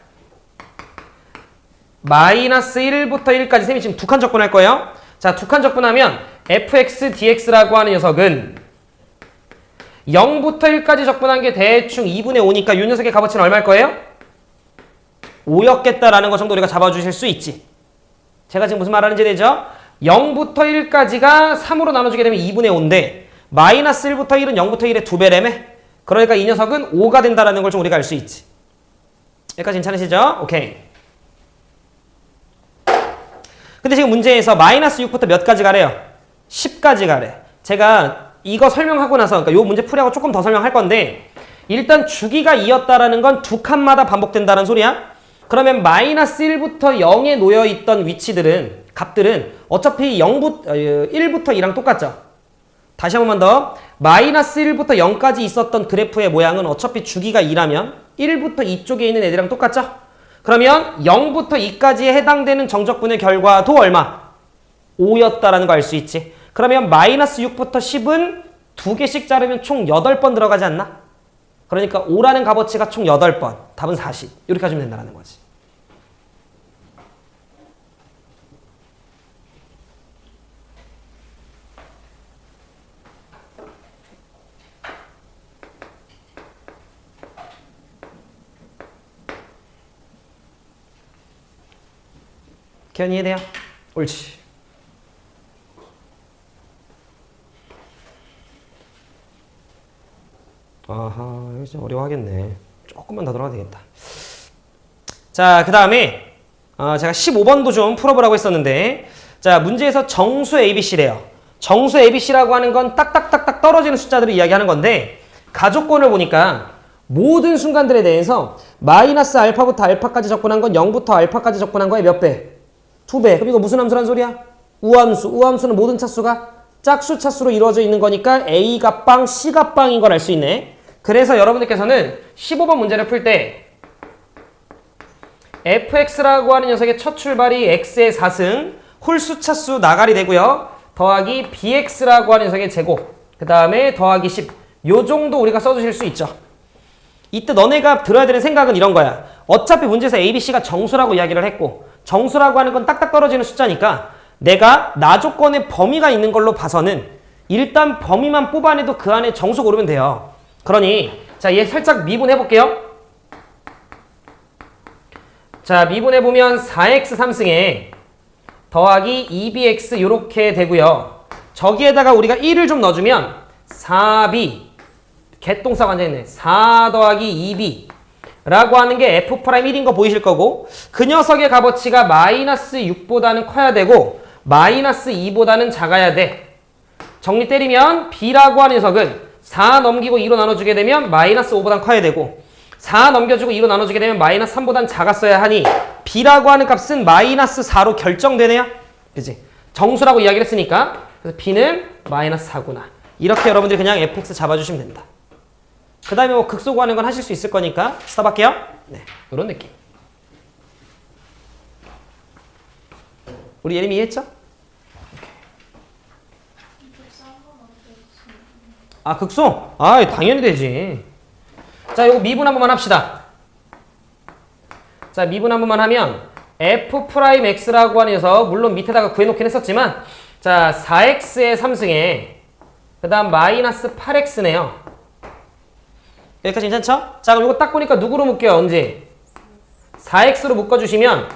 마이너스 1부터 1까지 쌤이 지금 두 칸 적분할 거예요. 자, 두 칸 적분하면 fx dx라고 하는 녀석은 0부터 1까지 적분한 게 대충 2분의 5니까 이 녀석의 값어치는 얼마일 거예요? 5였겠다라는 거 정도 우리가 잡아주실 수 있지. 제가 지금 무슨 말 하는지 되죠? 0부터 1까지가 3으로 나눠주게 되면 2분의 5인데 마이너스 1부터 1은 0부터 1의 2배라며? 그러니까 이 녀석은 5가 된다라는 걸 좀 우리가 알 수 있지. 여기까지 괜찮으시죠? 오케이. 근데 지금 문제에서 마이너스 6부터 몇 가지 가래요? 10까지 가래. 제가 이거 설명하고 나서 그러니까 요 문제 풀이하고 조금 더 설명할 건데 일단 주기가 2였다라는 건 두 칸마다 반복된다는 소리야. 그러면 마이너스 1부터 0에 놓여있던 위치들은 값들은 어차피 1부터 2랑 똑같죠. 다시 한 번만 더. 마이너스 1부터 0까지 있었던 그래프의 모양은 어차피 주기가 2라면 1부터 2쪽에 있는 애들이랑 똑같죠? 그러면 0부터 2까지에 해당되는 정적분의 결과도 얼마? 5였다라는 거 알 수 있지. 그러면 마이너스 6부터 10은 두 개씩 자르면 총 8번 들어가지 않나? 그러니까 5라는 값어치가 총 8번. 답은 40. 이렇게 하시면 된다는 거지. 기현이 이해돼요? 옳지. 아하, 이거 좀 어려워하겠네. 조금만 더 들어가야 되겠다. 자, 그 다음에 제가 15번도 좀 풀어보라고 했었는데 자, 문제에서 정수 ABC래요. 정수 ABC라고 하는 건 딱딱딱딱 떨어지는 숫자들을 이야기하는 건데 가족권을 보니까 모든 순간들에 대해서 마이너스 알파부터 알파까지 적분한 건 0부터 알파까지 적분한 거에 몇 배? 2배. 그럼 이거 무슨 함수란 소리야? 우함수. 우함수는 모든 차수가 짝수 차수로 이루어져 있는 거니까 A가 빵, C가 빵인 걸 알 수 있네. 그래서 여러분들께서는 15번 문제를 풀 때 fx라고 하는 녀석의 첫 출발이 x의 4승, 홀수 차수 나가리 되고요. 더하기 bx라고 하는 녀석의 제곱, 그 다음에 더하기 10. 요 정도 우리가 써주실 수 있죠. 이때 너네가 들어야 되는 생각은 이런 거야. 어차피 문제에서 a, b, c가 정수라고 이야기를 했고 정수라고 하는 건 딱딱 떨어지는 숫자니까 내가 나 조건의 범위가 있는 걸로 봐서는 일단 범위만 뽑아내도 그 안에 정수 고르면 돼요. 그러니 자, 얘 살짝 미분해 볼게요. 자, 미분해 보면 4x 3승에 더하기 2bx 요렇게 되고요. 저기에다가 우리가 1을 좀 넣어주면 4b 개똥싸 완전했네. 4 더하기 2b 라고 하는 게 f'1인 거 보이실 거고 그 녀석의 값어치가 마이너스 6보다는 커야 되고 마이너스 2보다는 작아야 돼. 정리 때리면 b라고 하는 녀석은 4 넘기고 2로 나눠주게 되면 마이너스 5보단 커야 되고 4 넘겨주고 2로 나눠주게 되면 마이너스 3보단 작았어야 하니 b라고 하는 값은 마이너스 4로 결정되네요. 그치? 정수라고 이야기를 했으니까 그래서 b는 마이너스 4구나. 이렇게 여러분들이 그냥 fx 잡아주시면 된다. 그 다음에 뭐 극소 구하는 건 하실 수 있을 거니까 스탑할게요. 네, 이런 느낌. 우리 예림이 이해했죠? 아, 극소? 아, 당연히 되지. 자, 요거 미분 한 번만 합시다. 자, 미분 한 번만 하면 f'x라고 하는 녀석, 물론 밑에다가 구해놓긴 했었지만 자, 4x의 3승에 그 다음 마이너스 8x네요. 여기까지 괜찮죠? 자, 그럼 이거 딱 보니까 누구로 묶여요? 언제? 4x로 묶어주시면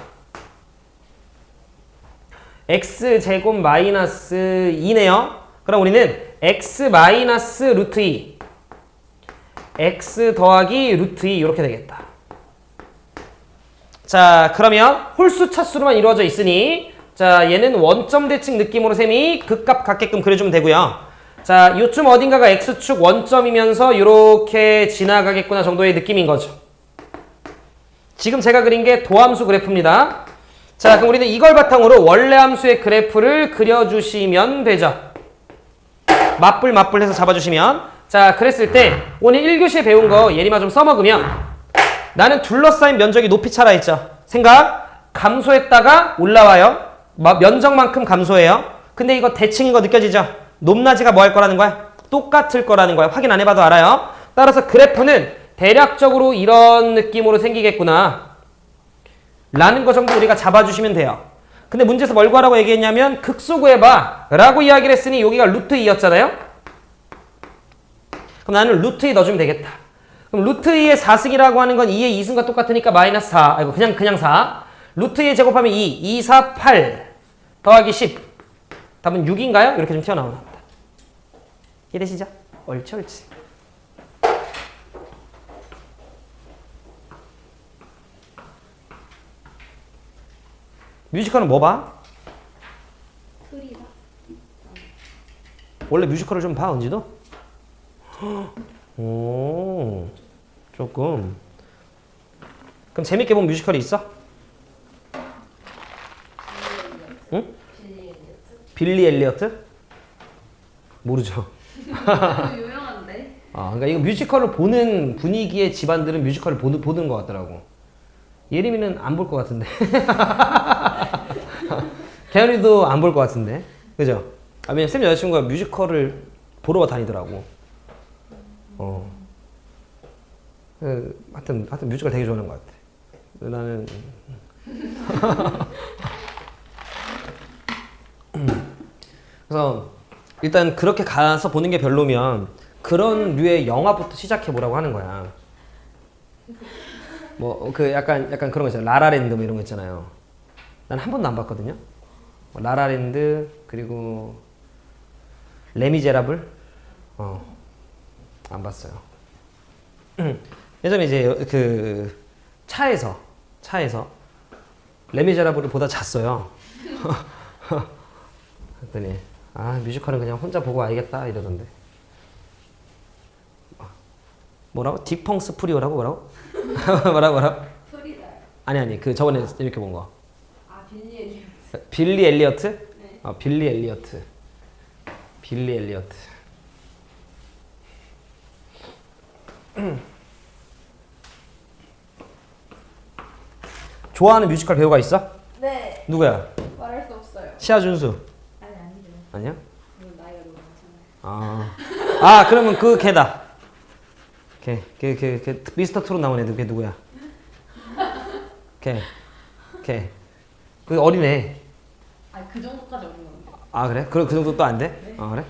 x제곱 마이너스 2네요. 그럼 우리는 x 마이너스 루트 2 x 더하기 루트 2 이렇게 되겠다. 자, 그러면 홀수 차수로만 이루어져 있으니 자, 얘는 원점 대칭 느낌으로 셈이 극값 같게끔 그려주면 되고요. 자, 요쯤 어딘가가 x축 원점이면서 이렇게 지나가겠구나 정도의 느낌인 거죠. 지금 제가 그린 게 도함수 그래프입니다. 자, 그럼 우리는 이걸 바탕으로 원래 함수의 그래프를 그려주시면 되죠. 맞불 해서 잡아주시면. 자, 그랬을 때 오늘 1교시에 배운 거 예림아 좀 써먹으면 나는 둘러싸인 면적이 높이 차라 했죠. 생각? 감소했다가 올라와요. 면적만큼 감소해요. 근데 이거 대칭인 거 느껴지죠? 높낮이가 뭐 할 거라는 거야? 똑같을 거라는 거야. 확인 안 해봐도 알아요. 따라서 그래프는 대략적으로 이런 느낌으로 생기겠구나 라는 거 정도 우리가 잡아주시면 돼요. 근데 문제에서 뭘 구하라고 얘기했냐면 극소 구해봐 라고 이야기를 했으니 여기가 루트 2였잖아요. 그럼 나는 루트 2 넣어주면 되겠다. 그럼 루트 2의 4승이라고 하는 건 2의 2승과 똑같으니까 마이너스 4. 아이고 그냥 4. 루트 2의 제곱하면 2, 4, 8 더하기 10. 답은 6인가요? 이렇게 좀 튀어나오나 보다. 이해되시죠? 옳지. 뮤지컬은 뭐 봐? 소리가. 원래 뮤지컬을 좀 봐, 은지도? 오, 조금. 그럼 재밌게 본 뮤지컬이 있어? 응? 빌리 엘리어트? 모르죠. 유명한데. 아, 그러니까 이거 뮤지컬을 보는 분위기의 집안들은 뮤지컬을 보는 것 같더라고. 예림이는 안 볼 것 같은데. 태연이도 안 볼 것 같은데. 그죠? 아, 왜냐면 쌤 여자친구가 뮤지컬을 보러 다니더라고. 하여튼 뮤지컬 되게 좋아하는 것 같아. 나는. 그래서 일단 그렇게 가서 보는 게 별로면 그런 류의 영화부터 시작해 보라고 하는 거야. 뭐 그 약간 그런 거 있잖아요. 라라랜드 뭐 이런 거 있잖아요. 난 한 번도 안 봤거든요. 라라랜드 그리고 레미제라블 안 봤어요. 예전에 이제 그 차에서 레미제라블을 보다 잤어요. 그랬더니 뮤지컬은 그냥 혼자 보고 와야겠다 이러던데. 뭐라고? 딕펑스 프리오라고 뭐라고? 뭐라고? 소리다. 아니 그 저번에 이렇게 본 거. 빌리 엘리어트. 빌리 엘리어트? 네. 빌리 엘리어트. 좋아하는 뮤지컬 배우가 있어? 네. 누구야? 말할 수 없어요. 시아준수. 아니죠. 아니야? 이건 나이가 너무 많잖아요. 그러면 그 걔다. 걔 미스터 트롯 나온 애들 걔 누구야? 걔. 그 어린애. 그 정도까지 어린 건데. 그래? 그 정도 또 안 돼? 네. 그래?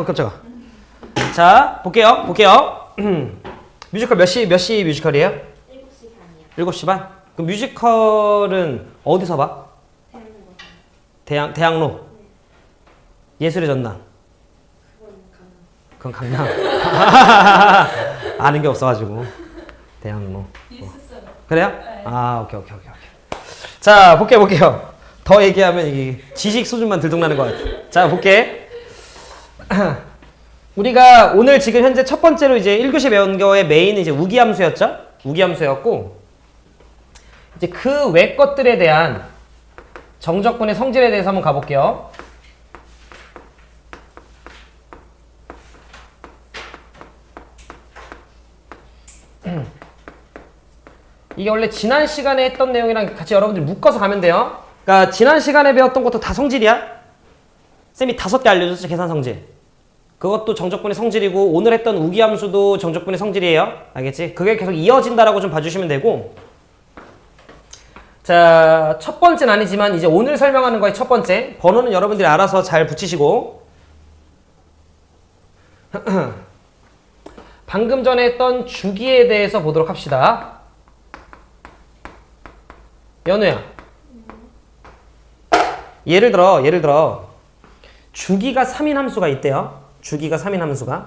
깜짝아. 자, 볼게요. 뮤지컬 몇 시 뮤지컬이에요? 7시 반이요. 7시 반? 그럼 뮤지컬은 어디서 봐? 대학로? 예술의 전당? 그건 강남. 아는 게 없어가지고. 대학로. 있었어요. 그래요? 네. 오케이. 자, 볼게요. 더 얘기하면 이게 지식 수준만 들통나는 것 같아. 자, 볼게. 우리가 오늘 지금 현재 첫 번째로 이제 1교시 배운 거의 메인은 이제 우기함수였죠? 우기함수였고, 이제 그 외 것들에 대한 정적분의 성질에 대해서 한번 가볼게요. 이게 원래 지난 시간에 했던 내용이랑 같이 여러분들 묶어서 가면 돼요. 그러니까 지난 시간에 배웠던 것도 다 성질이야. 쌤이 5개 알려줬죠, 계산 성질. 그것도 정적분의 성질이고 오늘 했던 우기함수도 정적분의 성질이에요. 알겠지? 그게 계속 이어진다라고 좀 봐주시면 되고, 자, 첫 번째는 아니지만 이제 오늘 설명하는 거의 첫 번째. 번호는 여러분들이 알아서 잘 붙이시고 방금 전에 했던 주기에 대해서 보도록 합시다. 연우야, 예를 들어 주기가 3인 함수가 있대요. 주기가 3인 함수가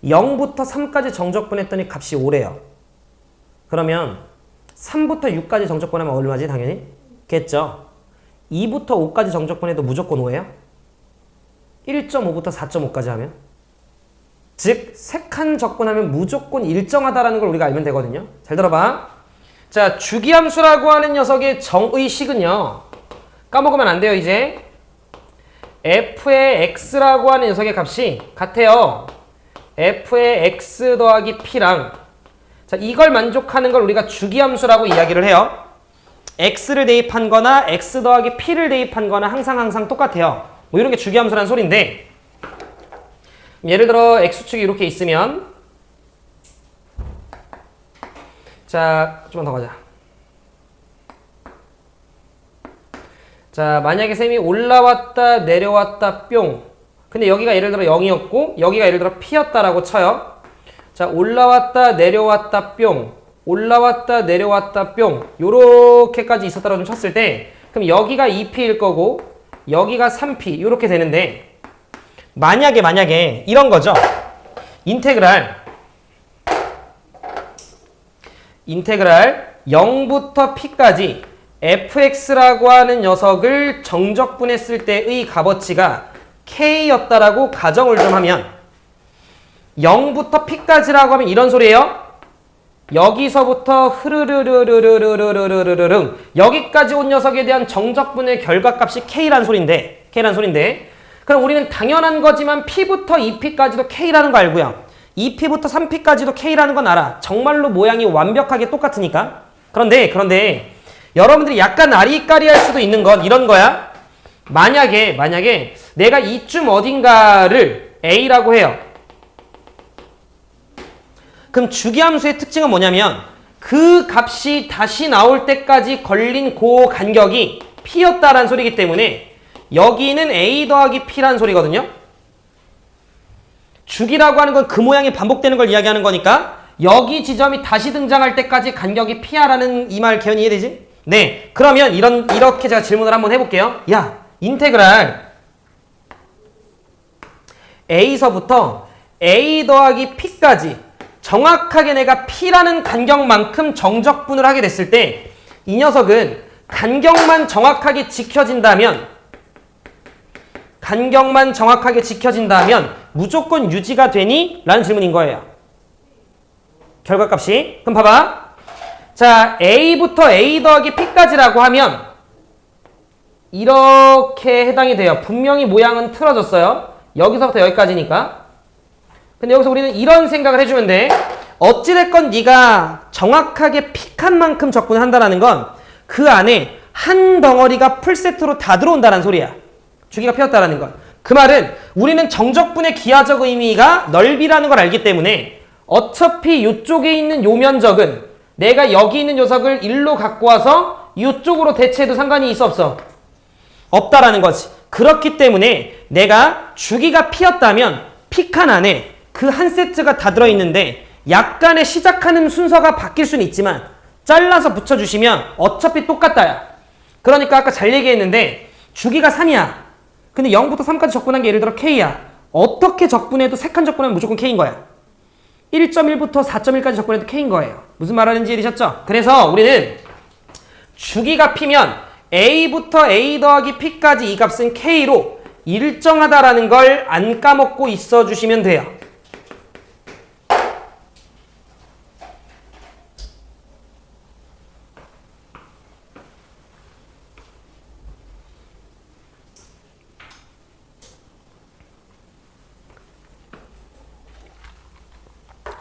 0부터 3까지 정적분했더니 값이 5래요. 그러면 3부터 6까지 정적분하면 얼마지? 당연히 겠죠. 2부터 5까지 정적분해도 무조건 5예요. 1.5부터 4.5까지 하면 즉 3칸 적분하면 무조건 일정하다라는 걸 우리가 알면 되거든요. 잘 들어봐. 자, 주기함수라고 하는 녀석의 정의식은요. 까먹으면 안 돼요. 이제 f의 x라고 하는 녀석의 값이 같아요. f의 x 더하기 p랑 자, 이걸 만족하는 걸 우리가 주기함수라고 이야기를 해요. x를 대입한 거나 x 더하기 p를 대입한 거나 항상 똑같아요. 뭐 이런 게 주기함수라는 소리인데 예를 들어 x축이 이렇게 있으면 자, 좀만 더 가자. 자, 만약에 셈이 올라왔다 내려왔다 뿅. 근데 여기가 예를 들어 0이었고 여기가 예를 들어 p였다라고 쳐요. 자, 올라왔다 내려왔다 뿅. 올라왔다 내려왔다 뿅. 요렇게까지 있었다라고 좀 쳤을 때 그럼 여기가 2p일 거고 여기가 3p 요렇게 되는데 만약에 이런 거죠. 인테그랄 0부터 p까지 fx라고 하는 녀석을 정적분했을 때의 값어치가 k였다라고 가정을 좀 하면 0부터 p까지라고 하면 이런 소리예요. 여기서부터 흐르르르르르르르르르르 여기까지 온 녀석에 대한 정적분의 결과값이 k라는 소리인데 그럼 우리는 당연한 거지만 p부터 2p까지도 k라는 거 알고요. 2p부터 3p까지도 k라는 건 알아. 정말로 모양이 완벽하게 똑같으니까. 그런데 여러분들이 약간 아리까리할 수도 있는 건 이런 거야. 만약에 내가 이쯤 어딘가를 a라고 해요. 그럼 주기함수의 특징은 뭐냐면 그 값이 다시 나올 때까지 걸린 그 간격이 p였다라는 소리이기 때문에 여기는 a 더하기 p라는 소리거든요. 주기라고 하는 건 그 모양이 반복되는 걸 이야기하는 거니까 여기 지점이 다시 등장할 때까지 간격이 p야라는 이 말 개연 이해되지? 네. 그러면 이렇게 제가 질문을 한번 해볼게요. 야, 인테그랄 a서부터 a 더하기 p까지 정확하게 내가 p라는 간격만큼 정적분을 하게 됐을 때 이 녀석은 간격만 정확하게 지켜진다면 무조건 유지가 되니? 라는 질문인 거예요. 결과값이. 그럼 봐봐. 자, a부터 a 더하기 p까지라고 하면 이렇게 해당이 돼요. 분명히 모양은 틀어졌어요. 여기서부터 여기까지니까. 근데 여기서 우리는 이런 생각을 해주면 돼. 어찌됐건 네가 정확하게 픽한 만큼 적분을 한다는 건 그 안에 한 덩어리가 풀세트로 다 들어온다는 소리야. 주기가 피었다라는 건. 그 말은 우리는 정적분의 기하적 의미가 넓이라는 걸 알기 때문에 어차피 이쪽에 있는 요 면적은 내가 여기 있는 녀석을 일로 갖고 와서 이쪽으로 대체해도 상관이 있어 없어? 없다라는 거지. 그렇기 때문에 내가 주기가 p였다면 p칸 안에 그 한 세트가 다 들어있는데 약간의 시작하는 순서가 바뀔 수는 있지만 잘라서 붙여주시면 어차피 똑같다야. 그러니까 아까 잘 얘기했는데 주기가 3이야. 근데 0부터 3까지 적분한 게 예를 들어 k야. 어떻게 적분해도 3칸 적분하면 무조건 k인 거야. 1.1부터 4.1까지 적분해도 k인 거예요. 무슨 말하는지 이해되셨죠? 그래서 우리는 주기가 p면 a부터 a 더하기 p까지 이 값은 k로 일정하다라는 걸 안 까먹고 있어 주시면 돼요.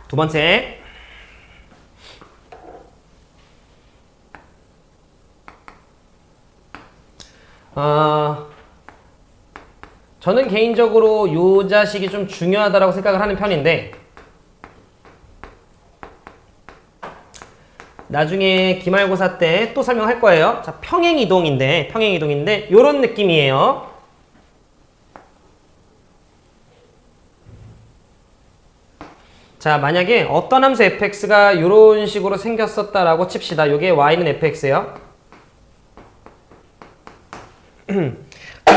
두 번째. 저는 개인적으로 요 자식이 좀 중요하다라고 생각을 하는 편인데 나중에 기말고사 때 또 설명할 거예요. 자, 평행이동인데 요런 느낌이에요. 자, 만약에 어떤 함수 fx가 이런 식으로 생겼었다라고 칩시다. 요게 y는 fx예요. 그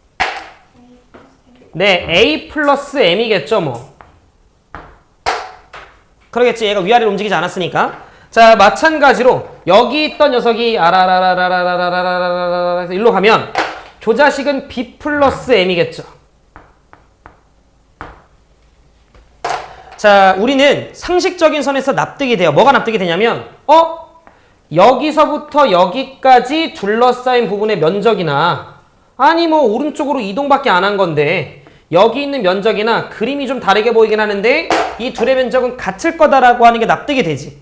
네, A 플러스 M이겠죠, 뭐. 그러겠지. 얘가 위아래로 움직이지 않았으니까. 자, 마찬가지로 여기 있던 녀석이 아라라라라라라라라라라 일로 가면 조자식은 B 플러스 M이겠죠. 자, 우리는 상식적인 선에서 납득이 돼요. 뭐가 납득이 되냐면 여기서부터 여기까지 둘러싸인 부분의 면적이나 아니 뭐 오른쪽으로 이동밖에 안 한 건데 여기 있는 면적이나 그림이 좀 다르게 보이긴 하는데 이 둘의 면적은 같을 거다라고 하는 게 납득이 되지.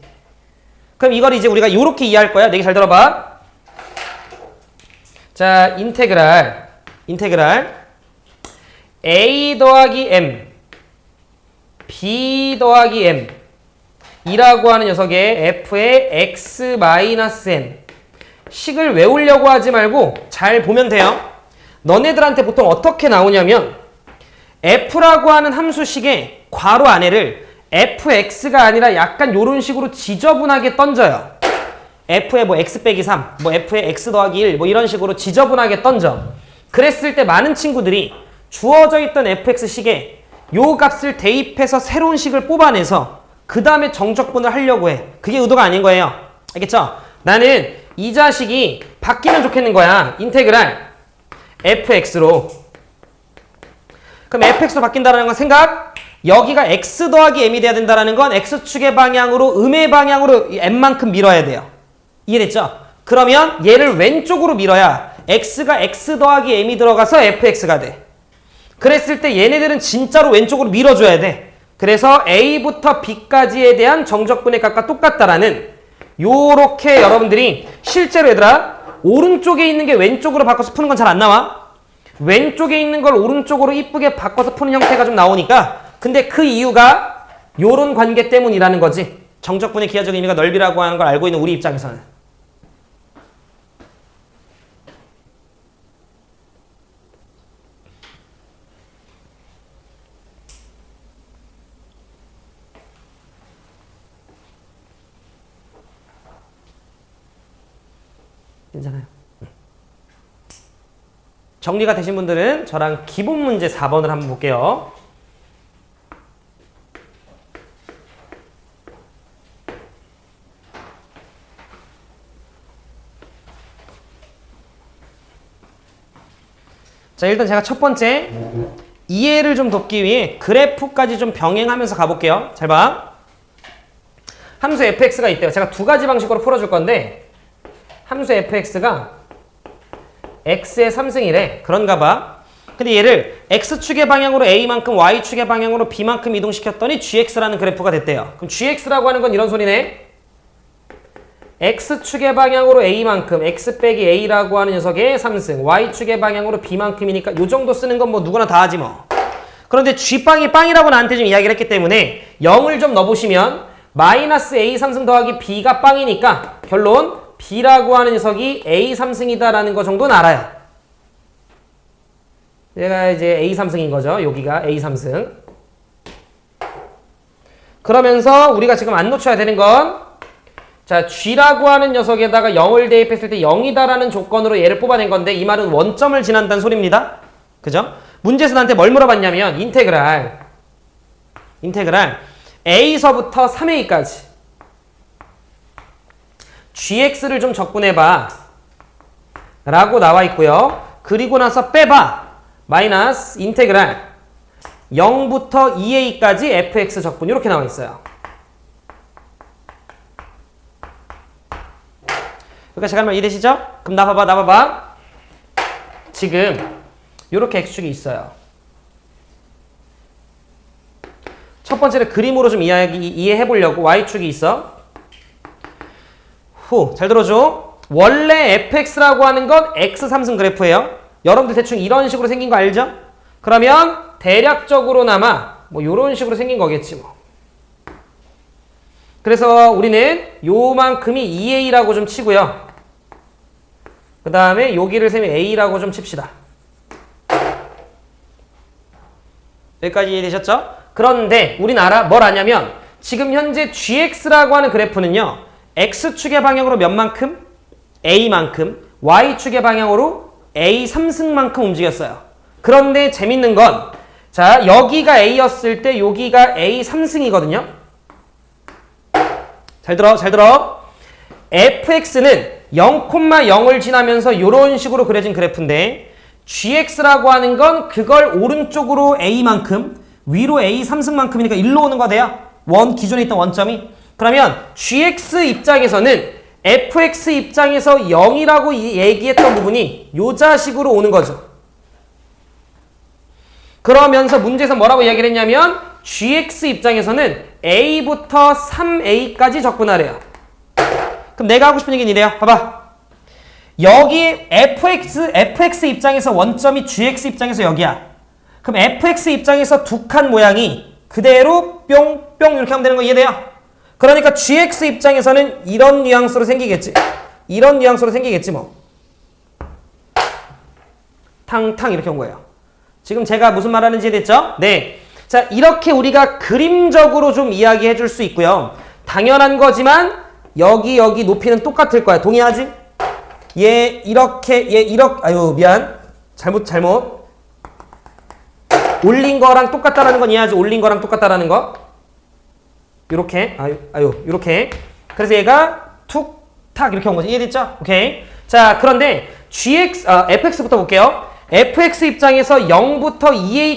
그럼 이걸 이제 우리가 이렇게 이해할 거야. 내기 잘 들어봐. 자, 인테그랄 A 더하기 M B 더하기 M 이라고 하는 녀석의 F의 X 마이너스 M 식을 외우려고 하지 말고 잘 보면 돼요. 너네들한테 보통 어떻게 나오냐면 F라고 하는 함수식의 괄호 안에를 fx가 아니라 약간 요런 식으로 지저분하게 던져요. f의 뭐 x 빼기 3, 뭐 f의 x 더하기 1, 뭐 이런 식으로 지저분하게 던져. 그랬을 때 많은 친구들이 주어져 있던 fx식에 요 값을 대입해서 새로운 식을 뽑아내서 그 다음에 정적분을 하려고 해. 그게 의도가 아닌 거예요. 알겠죠? 나는 이 자식이 바뀌면 좋겠는 거야. 인테그랄 fx로. 그럼 fx로 바뀐다는 건 생각? 여기가 x 더하기 m이 돼야 된다는 건 x축의 방향으로 음의 방향으로 m만큼 밀어야 돼요. 이해됐죠? 그러면 얘를 왼쪽으로 밀어야 x가 x 더하기 m이 들어가서 fx가 돼. 그랬을 때 얘네들은 진짜로 왼쪽으로 밀어줘야 돼. 그래서 a부터 b까지에 대한 정적분의 값과 똑같다라는 요렇게 여러분들이 실제로 얘들아 오른쪽에 있는 게 왼쪽으로 바꿔서 푸는 건 잘 안 나와. 왼쪽에 있는 걸 오른쪽으로 이쁘게 바꿔서 푸는 형태가 좀 나오니까 근데 그 이유가 요런 관계 때문이라는 거지. 정적분의 기하적 의미가 넓이라고 하는 걸 알고 있는 우리 입장에서는. 괜찮아요. 정리가 되신 분들은 저랑 기본 문제 4번을 한번 볼게요. 자, 일단 제가 첫 번째 이해를 좀 돕기 위해 그래프까지 좀 병행하면서 가볼게요. 잘 봐. 함수 fx가 있대요. 제가 두 가지 방식으로 풀어줄 건데 함수 fx가 x의 3승이래. 그런가 봐. 근데 얘를 x축의 방향으로 a만큼 y축의 방향으로 b만큼 이동시켰더니 gx라는 그래프가 됐대요. 그럼 gx라고 하는 건 이런 소리네. x축의 방향으로 a만큼 x 빼기 a라고 하는 녀석의 3승 y축의 방향으로 b만큼이니까 요 정도 쓰는 건 뭐 누구나 다 하지 뭐. 그런데 g빵이 빵이라고 나한테 좀 이야기를 했기 때문에 0을 좀 넣어보시면 마이너스 a 3승 더하기 b가 빵이니까 결론 b라고 하는 녀석이 a 3승이다라는 거 정도는 알아요. 얘가 이제 a 3승인 거죠. 여기가 a 3승. 그러면서 우리가 지금 안 놓쳐야 되는 건 자, g라고 하는 녀석에다가 0을 대입했을 때 0이다라는 조건으로 얘를 뽑아낸 건데 이 말은 원점을 지난다는 소리입니다. 그죠? 문제에서 나한테 뭘 물어봤냐면 인테그랄 a서부터 3a까지 gx를 좀 적분해봐 라고 나와 있고요. 그리고 나서 빼봐 마이너스 인테그랄 0부터 2a까지 fx 적분 이렇게 나와 있어요. 여기까지 가면 이해되시죠? 그럼 나 봐봐. 지금 이렇게 x축이 있어요. 첫 번째는 그림으로 좀 이해해 보려고 y축이 있어. 잘 들어줘. 원래 fx라고 하는 건 x3승 그래프예요. 여러분들 대충 이런 식으로 생긴 거 알죠? 그러면 대략적으로나마 뭐 이런 식으로 생긴 거겠지 뭐. 그래서 우리는 요만큼이 2a라고 좀 치고요. 그 다음에 여기를 세면 a라고 좀 칩시다. 여기까지 이해되셨죠? 그런데 우린 뭘 아냐면 지금 현재 gx라고 하는 그래프는요. x축의 방향으로 몇 만큼? a만큼, y축의 방향으로 a 3승만큼 움직였어요. 그런데 재밌는 건 자, 여기가 a였을 때 여기가 a 3승이거든요. 잘 들어. fx는 0,0을 지나면서 이런 식으로 그려진 그래프인데 gx라고 하는 건 그걸 오른쪽으로 a만큼 위로 a 3승만큼이니까 일로 오는 거돼요. 기존에 있던 원점이. 그러면 gx 입장에서는 fx 입장에서 0이라고 얘기했던 부분이 요 자식으로 오는 거죠. 그러면서 문제에서 뭐라고 이야기를 했냐면 gx 입장에서는 a부터 3a까지 적분하래요. 그럼 내가 하고 싶은 얘기는 이래요. 봐봐. 여기 fx 입장에서 원점이 gx 입장에서 여기야. 그럼 fx 입장에서 두 칸 모양이 그대로 뿅뿅 이렇게 하면 되는 거 이해돼요? 그러니까 gx 입장에서는 이런 뉘앙스로 생기겠지. 뭐. 탕탕 이렇게 온 거예요. 지금 제가 무슨 말 하는지 이해됐죠? 네. 자, 이렇게 우리가 그림적으로 좀 이야기해 줄 수 있고요. 당연한 거지만 여기 높이는 똑같을 거야. 동의하지? 얘 이렇게 아유 미안. 잘못. 올린 거랑 똑같다라는 건 이해하지? 올린 거랑 똑같다라는 거. 요렇게. 요렇게. 그래서 얘가 툭탁 이렇게 온 거지. 이해됐죠? 오케이. 자, 그런데 fx부터 볼게요. fx 입장에서 0부터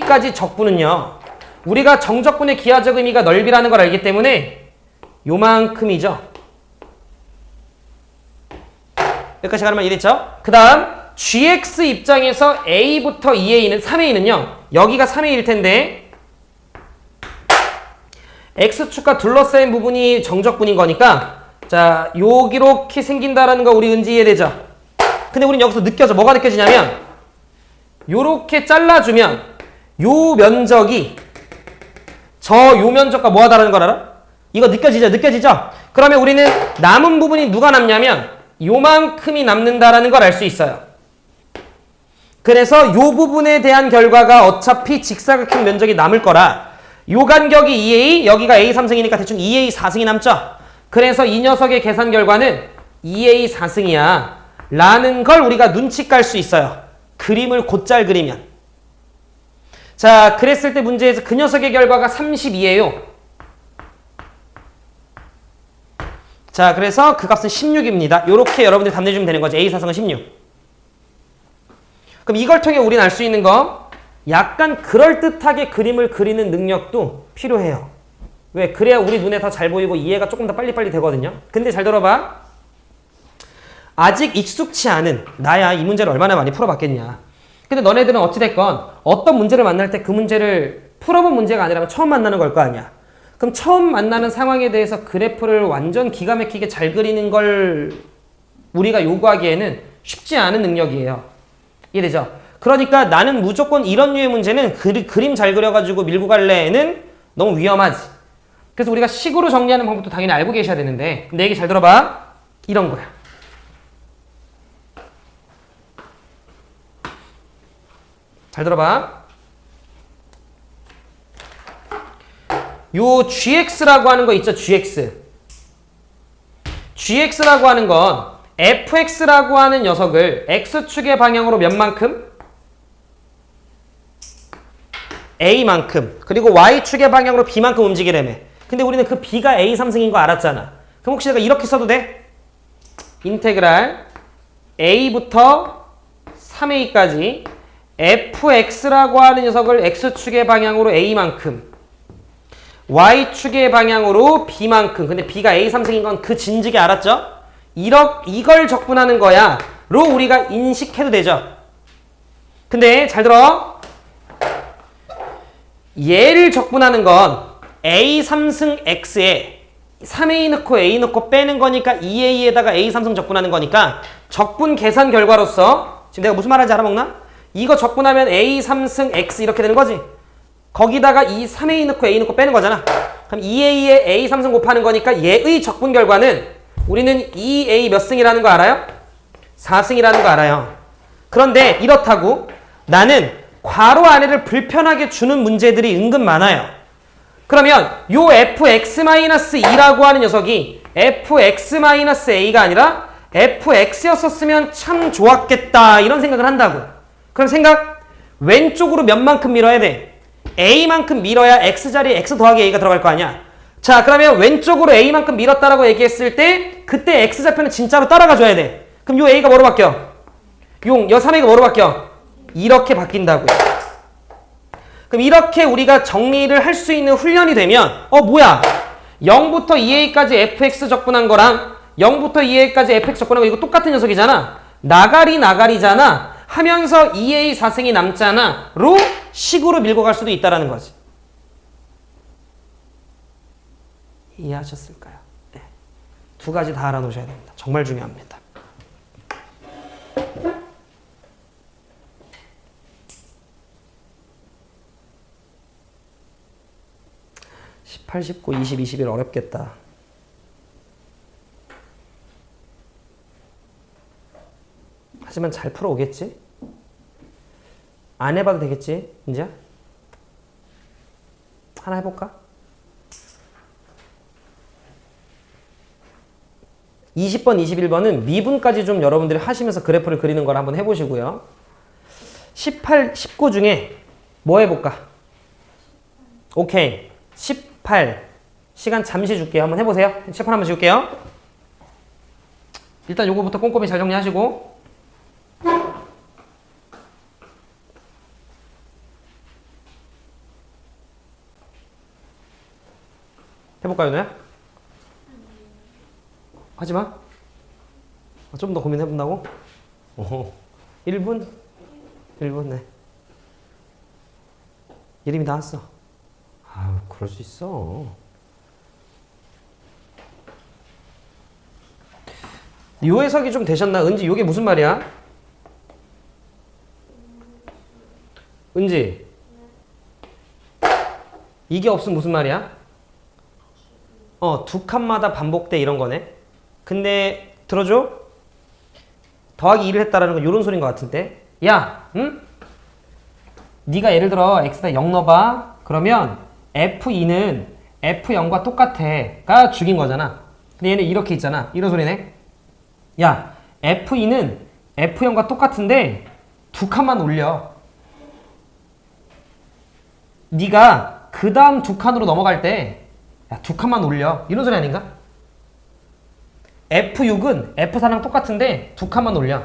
2a까지 적분은요. 우리가 정적분의 기하적 의미가 넓이라는 걸 알기 때문에 요만큼이죠. 여기까지 가면 이해됐죠? 그 다음 gx 입장에서 a부터 2a는 3a는요. 여기가 3a일 텐데 x축과 둘러싸인 부분이 정적분인 거니까 자, 요렇게 생긴다라는 거 우리 은지 이해되죠? 근데 우린 여기서 느껴져. 뭐가 느껴지냐면 요렇게 잘라주면 요 면적이 요 면적과 뭐가 다르는 걸 알아? 이거 느껴지죠? 그러면 우리는 남은 부분이 누가 남냐면 요만큼이 남는다라는 걸 알 수 있어요. 그래서 요 부분에 대한 결과가 어차피 직사각형 면적이 남을 거라 요 간격이 2a, 여기가 a 3승이니까 대충 2a 4승이 남죠? 그래서 이 녀석의 계산 결과는 2a 4승이야 라는 걸 우리가 눈치 깔 수 있어요. 그림을 곧잘 그리면. 자, 그랬을 때 문제에서 그 녀석의 결과가 32예요. 자, 그래서 그 값은 16입니다. 요렇게 여러분들이 답 내주면 되는 거죠. A 사성은 16. 그럼 이걸 통해 우리는 알 수 있는 거 약간 그럴듯하게 그림을 그리는 능력도 필요해요. 왜? 그래야 우리 눈에 더 잘 보이고 이해가 조금 더 빨리빨리 되거든요. 근데 잘 들어봐. 아직 익숙치 않은 나야 이 문제를 얼마나 많이 풀어봤겠냐. 근데 너네들은 어찌됐건 어떤 문제를 만날 때 그 문제를 풀어본 문제가 아니라면 처음 만나는 걸 거 아니야. 그럼 처음 만나는 상황에 대해서 그래프를 완전 기가 막히게 잘 그리는 걸 우리가 요구하기에는 쉽지 않은 능력이에요. 이해되죠? 그러니까 나는 무조건 이런 류의 문제는 그림 잘 그려가지고 밀고 갈래는 너무 위험하지. 그래서 우리가 식으로 정리하는 방법도 당연히 알고 계셔야 되는데 내 얘기 잘 들어봐. 이런 거야. 잘 들어봐. 요 gx라고 하는 거 있죠? gx라고 하는 건 fx라고 하는 녀석을 x축의 방향으로 몇 만큼? a만큼. 그리고 y축의 방향으로 b만큼 움직이려며. 근데 우리는 그 b가 a 3승인 거 알았잖아. 그럼 혹시 내가 이렇게 써도 돼? 인테그랄 a부터 3a까지 fx라고 하는 녀석을 x축의 방향으로 a만큼 y축의 방향으로 b만큼, 근데 b가 a 3승인 건 그 진즉에 알았죠? 이걸 적분하는 거야 로 우리가 인식해도 되죠. 근데 잘 들어. 얘를 적분하는 건 a 3승 x에 3a 넣고 a 넣고 빼는 거니까 2a에다가 a 3승 적분하는 거니까 적분 계산 결과로서 지금 내가 무슨 말하는지 알아먹나? 이거 적분하면 a 3승 x 이렇게 되는 거지. 거기다가 이 3a 넣고 a 넣고 빼는 거잖아. 그럼 2a에 a 3승 곱하는 거니까 얘의 적분 결과는 우리는 2a 몇 승이라는 거 알아요? 4승이라는 거 알아요. 그런데 이렇다고 나는 괄호 안에를 불편하게 주는 문제들이 은근 많아요. 그러면 요 fx-2라고 하는 녀석이 fx-a가 아니라 fx였었으면 참 좋았겠다 이런 생각을 한다고. 그럼 생각 왼쪽으로 몇만큼 밀어야 돼? a만큼 밀어야 x 자리에 x 더하기 a가 들어갈 거 아니야. 자 그러면 왼쪽으로 a만큼 밀었다라고 얘기했을 때 그때 x좌표는 진짜로 따라가 줘야 돼. 그럼 요 a가 뭐로 바뀌어? 요 3a가 뭐로 바뀌어? 이렇게 바뀐다고요. 그럼 이렇게 우리가 정리를 할 수 있는 훈련이 되면 뭐야? 0부터 2a까지 fx 적분한 거랑 0부터 2a까지 fx 적분한 거 이거 똑같은 녀석이잖아. 나가리잖아 하면서 2a 4승이 남잖아 로 식으로 밀고 갈 수도 있다라는 거지. 이해하셨을까요? 네. 두 가지 다 알아놓으셔야 됩니다. 정말 중요합니다. 18, 19, 20, 21 어렵겠다. 하지만 잘 풀어오겠지? 안 해봐도 되겠지? 이제? 하나 해볼까? 20번, 21번은 미분까지 좀 여러분들이 하시면서 그래프를 그리는 걸 한번 해보시고요. 18, 19 중에 뭐 해볼까? 오케이. 18. 시간 잠시 줄게요. 한번 해보세요. 18 한번 지울게요. 일단 요거부터 꼼꼼히 잘 정리하시고. 해볼까요, 누나야? 하지마. 좀 더 고민해본다고? 오호. 1분? 1분, 네. 이름이 나왔어. 아유, 그럴 수 있어. 요 해석이 좀 되셨나? 은지, 요게 무슨 말이야? 은지. 이게 없으면 무슨 말이야? 두 칸마다 반복돼 이런 거네. 근데 들어줘? 더하기 2를 했다라는 건 이런 소리인 것 같은데. 야, 응? 네가 예를 들어 x에다 0 넣어봐. 그러면 f2는 f0과 똑같아가 죽인 거잖아. 근데 얘는 이렇게 있잖아. 이런 소리네. 야, f2는 f0과 똑같은데 두 칸만 올려. 네가 그 다음 두 칸으로 넘어갈 때 야, 두 칸만 올려. 이런 소리 아닌가? F6은 F4랑 똑같은데 두 칸만 올려.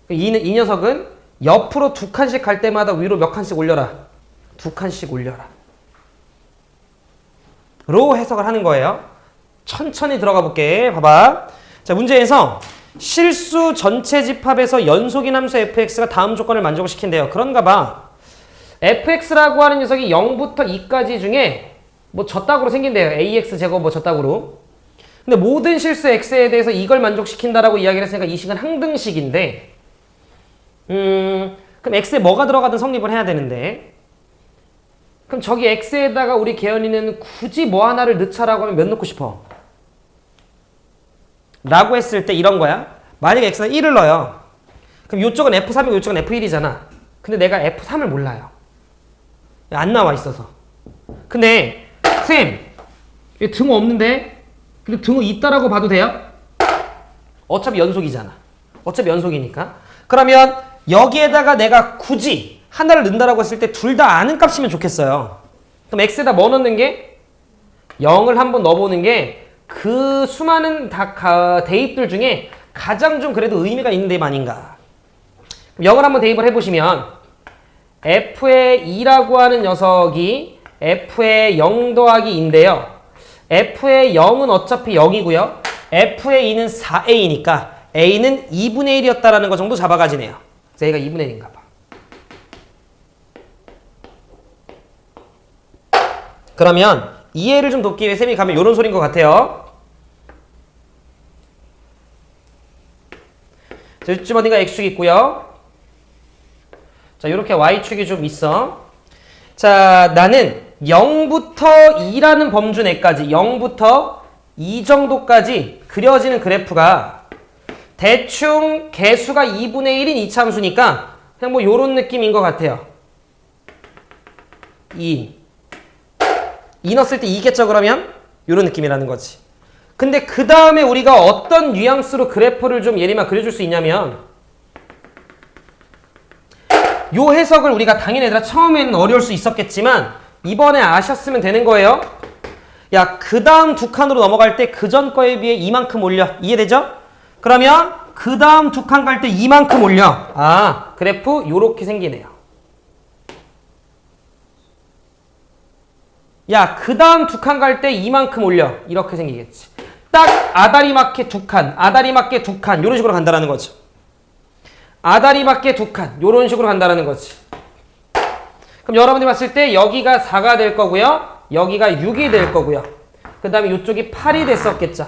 이 녀석은 옆으로 두 칸씩 갈 때마다 위로 몇 칸씩 올려라. 두 칸씩 올려라. 로 해석을 하는 거예요. 천천히 들어가 볼게. 봐봐. 자, 문제에서 실수 전체 집합에서 연속인 함수 fx가 다음 조건을 만족을 시킨대요. 그런가 봐. fx라고 하는 녀석이 0부터 2까지 중에 뭐 저따구로 생긴대요. ax 제곱 뭐 저따구로. 근데 모든 실수 x에 대해서 이걸 만족시킨다라고 이야기를 했으니까 이 식은 항등식인데 그럼 x에 뭐가 들어가든 성립을 해야 되는데 그럼 저기 x에다가 우리 계연이는 굳이 뭐 하나를 넣자라고 하면 몇 넣고 싶어? 라고 했을 때 이런 거야. 만약에 x가 1을 넣어요. 그럼 이쪽은 f3이고 이쪽은 f1이잖아. 근데 내가 f3을 몰라요. 안 나와 있어서. 근데 쌤, 등호 없는데? 근데 등호 있다라고 봐도 돼요? 어차피 연속이잖아. 어차피 연속이니까. 그러면 여기에다가 내가 굳이 하나를 넣는다라고 했을 때 둘 다 아는 값이면 좋겠어요. 그럼 x에다 뭐 넣는 게? 0을 한번 넣어보는 게 그 수많은 대입들 중에 가장 좀 그래도 의미가 있는 대입 아닌가. 그럼 0을 한번 대입을 해보시면 f의 2라고 하는 녀석이 f의 0 더하기 2인데요. f의 0은 어차피 0이고요. f의 2는 4a니까 a는 2분의 1이었다라는 거 정도 잡아가지네요. 그래서 a가 2분의 1인가 봐. 그러면 이해를 좀 돕기 위해 쌤이 가면 이런 소리인 것 같아요. 자, 이쯤 어딘가 x축이 있고요. 자, 이렇게 y축이 좀 있어. 자, 나는 0부터 2라는 범주 내까지 0부터 2 정도까지 그려지는 그래프가 대충 개수가 2분의 1인 이차함수니까 그냥 뭐 요런 느낌인 것 같아요. 2 넣었을 때 2겠죠 그러면? 요런 느낌이라는 거지. 근데 그 다음에 우리가 어떤 뉘앙스로 그래프를 좀 예리만 그려줄 수 있냐면 요 해석을 우리가 당연히 얘들아 처음에는 어려울 수 있었겠지만 이번에 아셨으면 되는 거예요. 야, 그 다음 두 칸으로 넘어갈 때 그 전 거에 비해 이만큼 올려. 이해되죠? 그러면 그 다음 두 칸 갈 때 이만큼 올려. 아, 그래프 요렇게 생기네요. 야, 그 다음 두 칸 갈 때 이만큼 올려. 이렇게 생기겠지. 딱 아다리 맞게 두 칸, 아다리 맞게 두 칸 요런 식으로 간다라는 거죠. 아다리 맞게 두 칸 요런 식으로 간다라는 거지. 그럼 여러분이 봤을 때 여기가 4가 될 거고요. 여기가 6이 될 거고요. 그 다음에 이쪽이 8이 됐었겠죠.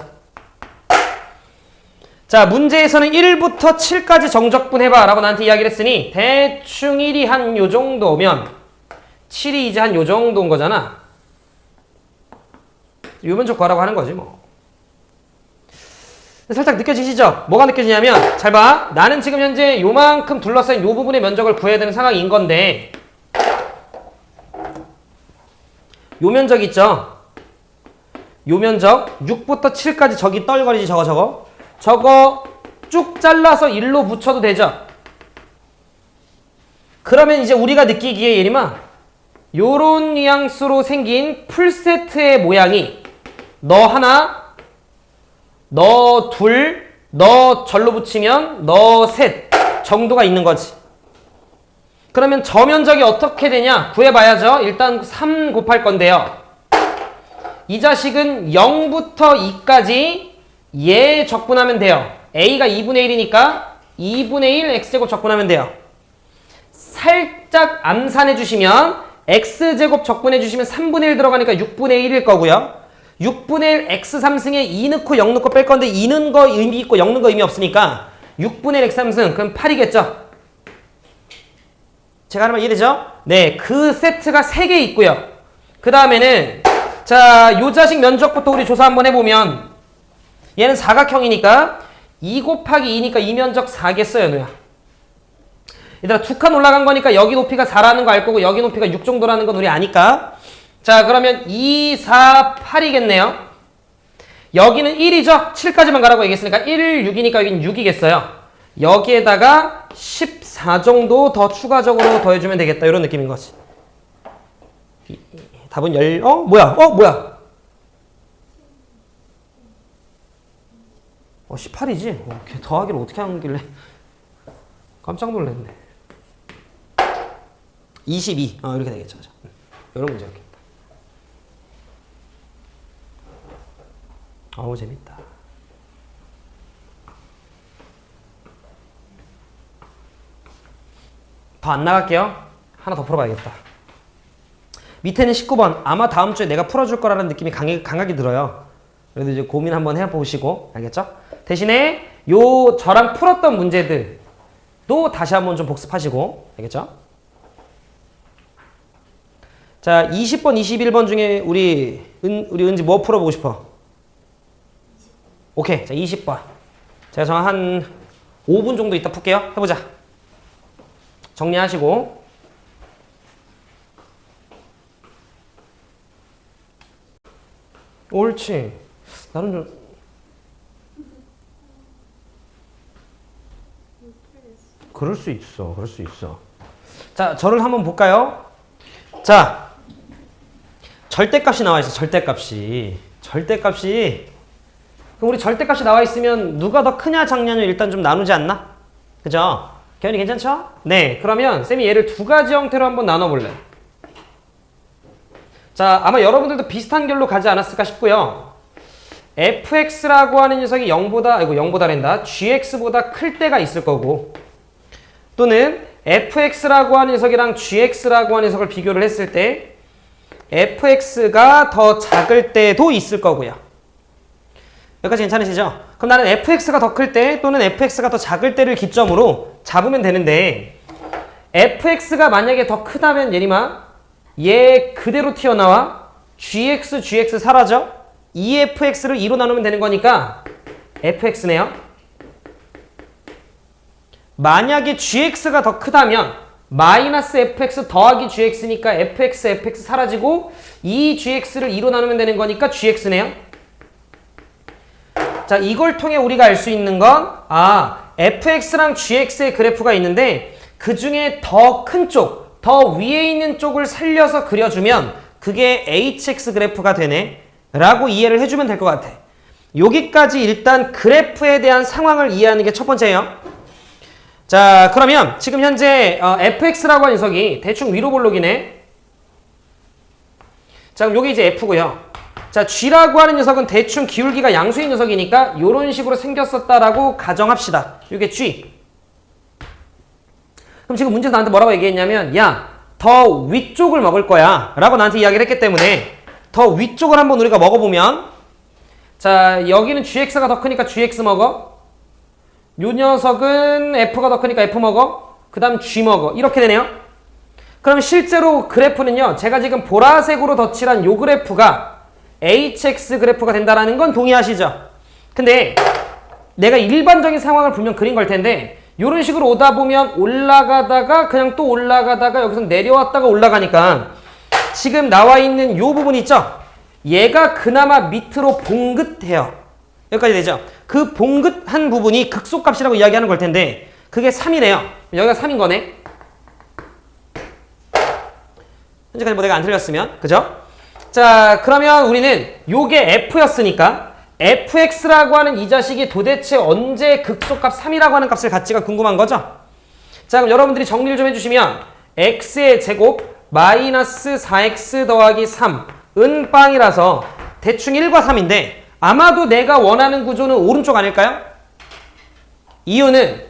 자, 문제에서는 1부터 7까지 정적분 해봐 라고 나한테 이야기를 했으니 대충 1이 한 요 정도면 7이 이제 한 요 정도인 거잖아. 요 면적 구하라고 하는 거지 뭐. 살짝 느껴지시죠? 뭐가 느껴지냐면 잘 봐. 나는 지금 현재 요만큼 둘러싸인 요 부분의 면적을 구해야 되는 상황인 건데 요 면적 있죠? 요 면적 6부터 7까지 저기 떨거리지 저거 쭉 잘라서 1로 붙여도 되죠? 그러면 이제 우리가 느끼기에 예림아 요런 뉘앙스로 생긴 풀세트의 모양이 너 하나 너 둘, 너 절로 붙이면 너 셋 정도가 있는 거지. 그러면 저 면적이 어떻게 되냐? 구해봐야죠. 일단 3 곱할 건데요. 이 자식은 0부터 2까지 얘 적분하면 돼요. a가 2분의 1이니까 2분의 1 x제곱 적분하면 돼요. 살짝 암산해 주시면 x제곱 적분해 주시면 3분의 1 들어가니까 6분의 1일 거고요. 6분의 1 x 3승에 2 넣고 0 넣고 뺄 건데 2 넣은 거 의미 있고 0 넣은 거 의미 없으니까 6분의 1 x 3승 그럼 8이겠죠? 제가 하는 말 이해되죠? 네, 그 세트가 3개 있고요. 그 다음에는 자, 요 자식 면적부터 우리 조사 한번 해보면 얘는 사각형이니까 2 곱하기 2니까 이 면적 4겠어요, 누야. 얘들아 두 칸 올라간 거니까 여기 높이가 4라는 거 알 거고 여기 높이가 6 정도라는 건 우리 아니까 자, 그러면 2, 4, 8이겠네요. 여기는 1이죠? 7까지만 가라고 얘기했으니까 1, 6이니까 여기는 6이겠어요. 여기에다가 14 정도 더 추가적으로 더해주면 되겠다. 이런 느낌인 거지. 답은 뭐야? 18이지? 걔 더하기를 어떻게 하길래. 깜짝 놀랐네. 22. 이렇게 되겠죠. 이런 문제였겠다. 어우, 재밌다. 더 안 나갈게요. 하나 더 풀어봐야겠다. 밑에는 19번. 아마 다음 주에 내가 풀어줄 거라는 느낌이 강하게 들어요. 그래도 이제 고민 한번 해보시고, 알겠죠? 대신에 저랑 풀었던 문제들도 다시 한번 좀 복습하시고, 알겠죠? 자, 20번, 21번 중에 우리 은지 뭐 풀어보고 싶어? 오케이. 자, 20번. 제가 한 5분 정도 있다 풀게요. 해보자. 정리하시고. 옳지. 나는 좀. 그럴 수 있어. 자, 저를 한번 볼까요? 자, 절대값이 나와 있어. 절대값이. 그럼 우리 절대값이 나와 있으면 누가 더 크냐 작냐를 일단 좀 나누지 않나? 그죠? 개연이 괜찮죠? 네, 그러면 쌤이 얘를 두 가지 형태로 한번 나눠볼래. 자, 아마 여러분들도 비슷한 결로 가지 않았을까 싶고요. fx라고 하는 녀석이 0보다란다. gx보다 클 때가 있을 거고, 또는 fx라고 하는 녀석이랑 gx라고 하는 녀석을 비교를 했을 때 fx가 더 작을 때도 있을 거고요. 여기까지 괜찮으시죠? 그럼 나는 fx가 더 클 때 또는 fx가 더 작을 때를 기점으로 잡으면 되는데, fx가 만약에 더 크다면 예림아, 얘 그대로 튀어나와 gx 사라져. 2fx를 2로 나누면 되는 거니까 fx네요. 만약에 gx가 더 크다면 마이너스 fx 더하기 gx니까 fx 사라지고 2gx를 2로 나누면 되는 거니까 gx네요. 자, 이걸 통해 우리가 알 수 있는 건, fx랑 gx의 그래프가 있는데 그 중에 더 큰 쪽, 더 위에 있는 쪽을 살려서 그려주면 그게 hx 그래프가 되네 라고 이해를 해주면 될 것 같아. 여기까지 일단 그래프에 대한 상황을 이해하는 게 첫 번째예요. 자, 그러면 지금 현재 fx라고 하는 녀석이 대충 위로 볼록이네. 자, 그럼 여기 이제 f고요. 자, g라고 하는 녀석은 대충 기울기가 양수인 녀석이니까 이런 식으로 생겼었다라고 가정합시다. 이게 g. 그럼 지금 문제에서 나한테 뭐라고 얘기했냐면, 야, 더 위쪽을 먹을 거야 라고 나한테 이야기를 했기 때문에 더 위쪽을 한번 우리가 먹어보면, 자, 여기는 gx가 더 크니까 gx 먹어. 요 녀석은 f가 더 크니까 f 먹어. 그 다음 g 먹어. 이렇게 되네요. 그럼 실제로 그래프는요, 제가 지금 보라색으로 덧칠한 요 그래프가 hx 그래프가 된다는 건 동의하시죠? 근데 내가 일반적인 상황을 분명 그린 걸 텐데, 요런 식으로 오다 보면 올라가다가 그냥 또 올라가다가 여기서 내려왔다가 올라가니까 지금 나와 있는 요 부분 있죠? 얘가 그나마 밑으로 봉긋해요. 여기까지 되죠? 그 봉긋한 부분이 극소값이라고 이야기하는 걸 텐데 그게 3이래요. 여기가 3인 거네. 현재까지 뭐 내가 안 틀렸으면. 그죠? 자, 그러면 우리는 요게 f였으니까 fx라고 하는 이 자식이 도대체 언제 극소값 3이라고 하는 값을 갖지가 궁금한 거죠? 자, 그럼 여러분들이 정리를 좀 해주시면 x의 제곱 마이너스 4x 더하기 3은 빵이라서 대충 1과 3인데 아마도 내가 원하는 구조는 오른쪽 아닐까요? 이유는,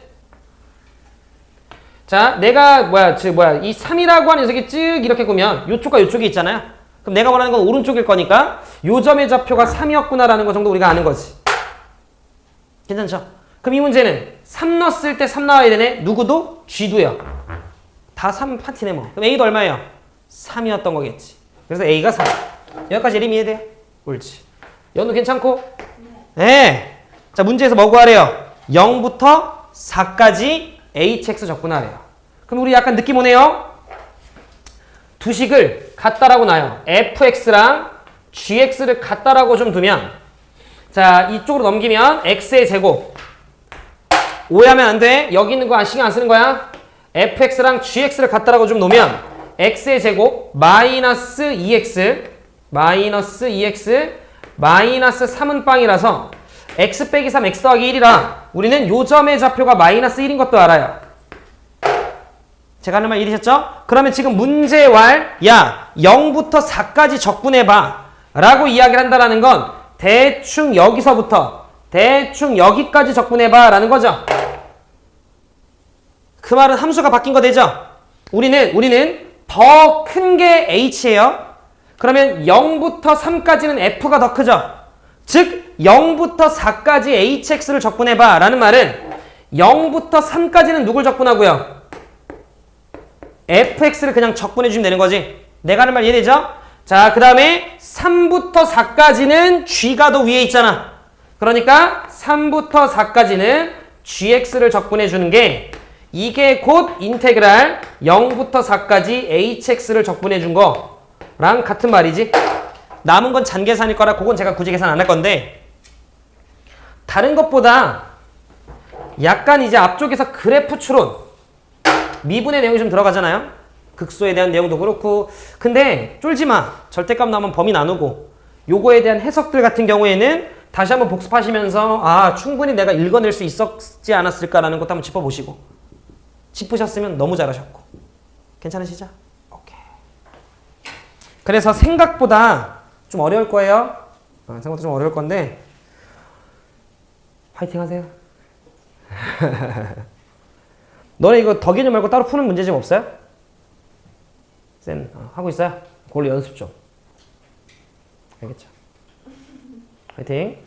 자, 내가 이 3이라고 하는 녀석이 쭉 이렇게 보면 요쪽과 요쪽이 있잖아요. 그럼 내가 원하는 건 오른쪽일 거니까 요 점의 좌표가 3이었구나라는 거 정도 우리가 아는 거지. 괜찮죠? 그럼 이 문제는 3 넣었을 때 3 나와야 되네. 누구도? G도요. 다 3 파티네 뭐. 그럼 A도 얼마예요? 3이었던 거겠지. 그래서 A가 3. 여기까지 예림이 이해돼요? 옳지. 연우 괜찮고? 네. 자, 문제에서 뭐 구하래요? 0부터 4까지 hx 적분하래요. 그럼 우리 약간 느낌 오네요? 두 식을 같다라고 놔요. fx랑 gx를 같다라고 좀 두면, 자, 이쪽으로 넘기면 x의 제곱. 오해하면 안 돼. 여기 있는 거 신경 안 쓰는 거야. fx랑 gx를 같다라고 좀 놓으면 x의 제곱 마이너스 2x 마이너스 3은 빵이라서 x 빼기 3 x 더하기 1이라 우리는 요 점의 좌표가 마이너스 1인 것도 알아요. 제가 하는 말 이해되셨죠? 그러면 지금 문제의 왈, 야, 0부터 4까지 적분해봐 라고 이야기를 한다는 건 대충 여기서부터 대충 여기까지 적분해봐 라는 거죠. 그 말은 함수가 바뀐 거 되죠? 우리는 더 큰 게 h예요. 그러면 0부터 3까지는 f가 더 크죠? 즉 0부터 4까지 hx를 적분해봐 라는 말은 0부터 3까지는 누굴 적분하고요? fx를 그냥 적분해주면 되는 거지. 내가 하는 말 이해되죠? 자, 그 다음에 3부터 4까지는 g가 더 위에 있잖아. 그러니까 3부터 4까지는 gx를 적분해주는 게 이게 곧 인테그랄 0부터 4까지 hx를 적분해준 거랑 같은 말이지. 남은 건 잔계산일 거라 그건 제가 굳이 계산 안 할 건데, 다른 것보다 약간 이제 앞쪽에서 그래프 추론, 미분의 내용이 좀 들어가잖아요. 극소에 대한 내용도 그렇고. 근데 쫄지 마. 절대값 나오면 범위 나누고 요거에 대한 해석들 같은 경우에는 다시 한번 복습하시면서 충분히 내가 읽어낼 수 있었지 않았을까라는 것도 한번 짚어보시고. 짚으셨으면 너무 잘하셨고. 괜찮으시죠? 오케이. 그래서 생각보다 좀 어려울 거예요. 생각보다 좀 어려울 건데 화이팅 하세요. 너네 이거 더 개념 말고 따로 푸는 문제집 없어요? 쌤 하고 있어요? 그걸로 연습 좀. 알겠죠? 화이팅.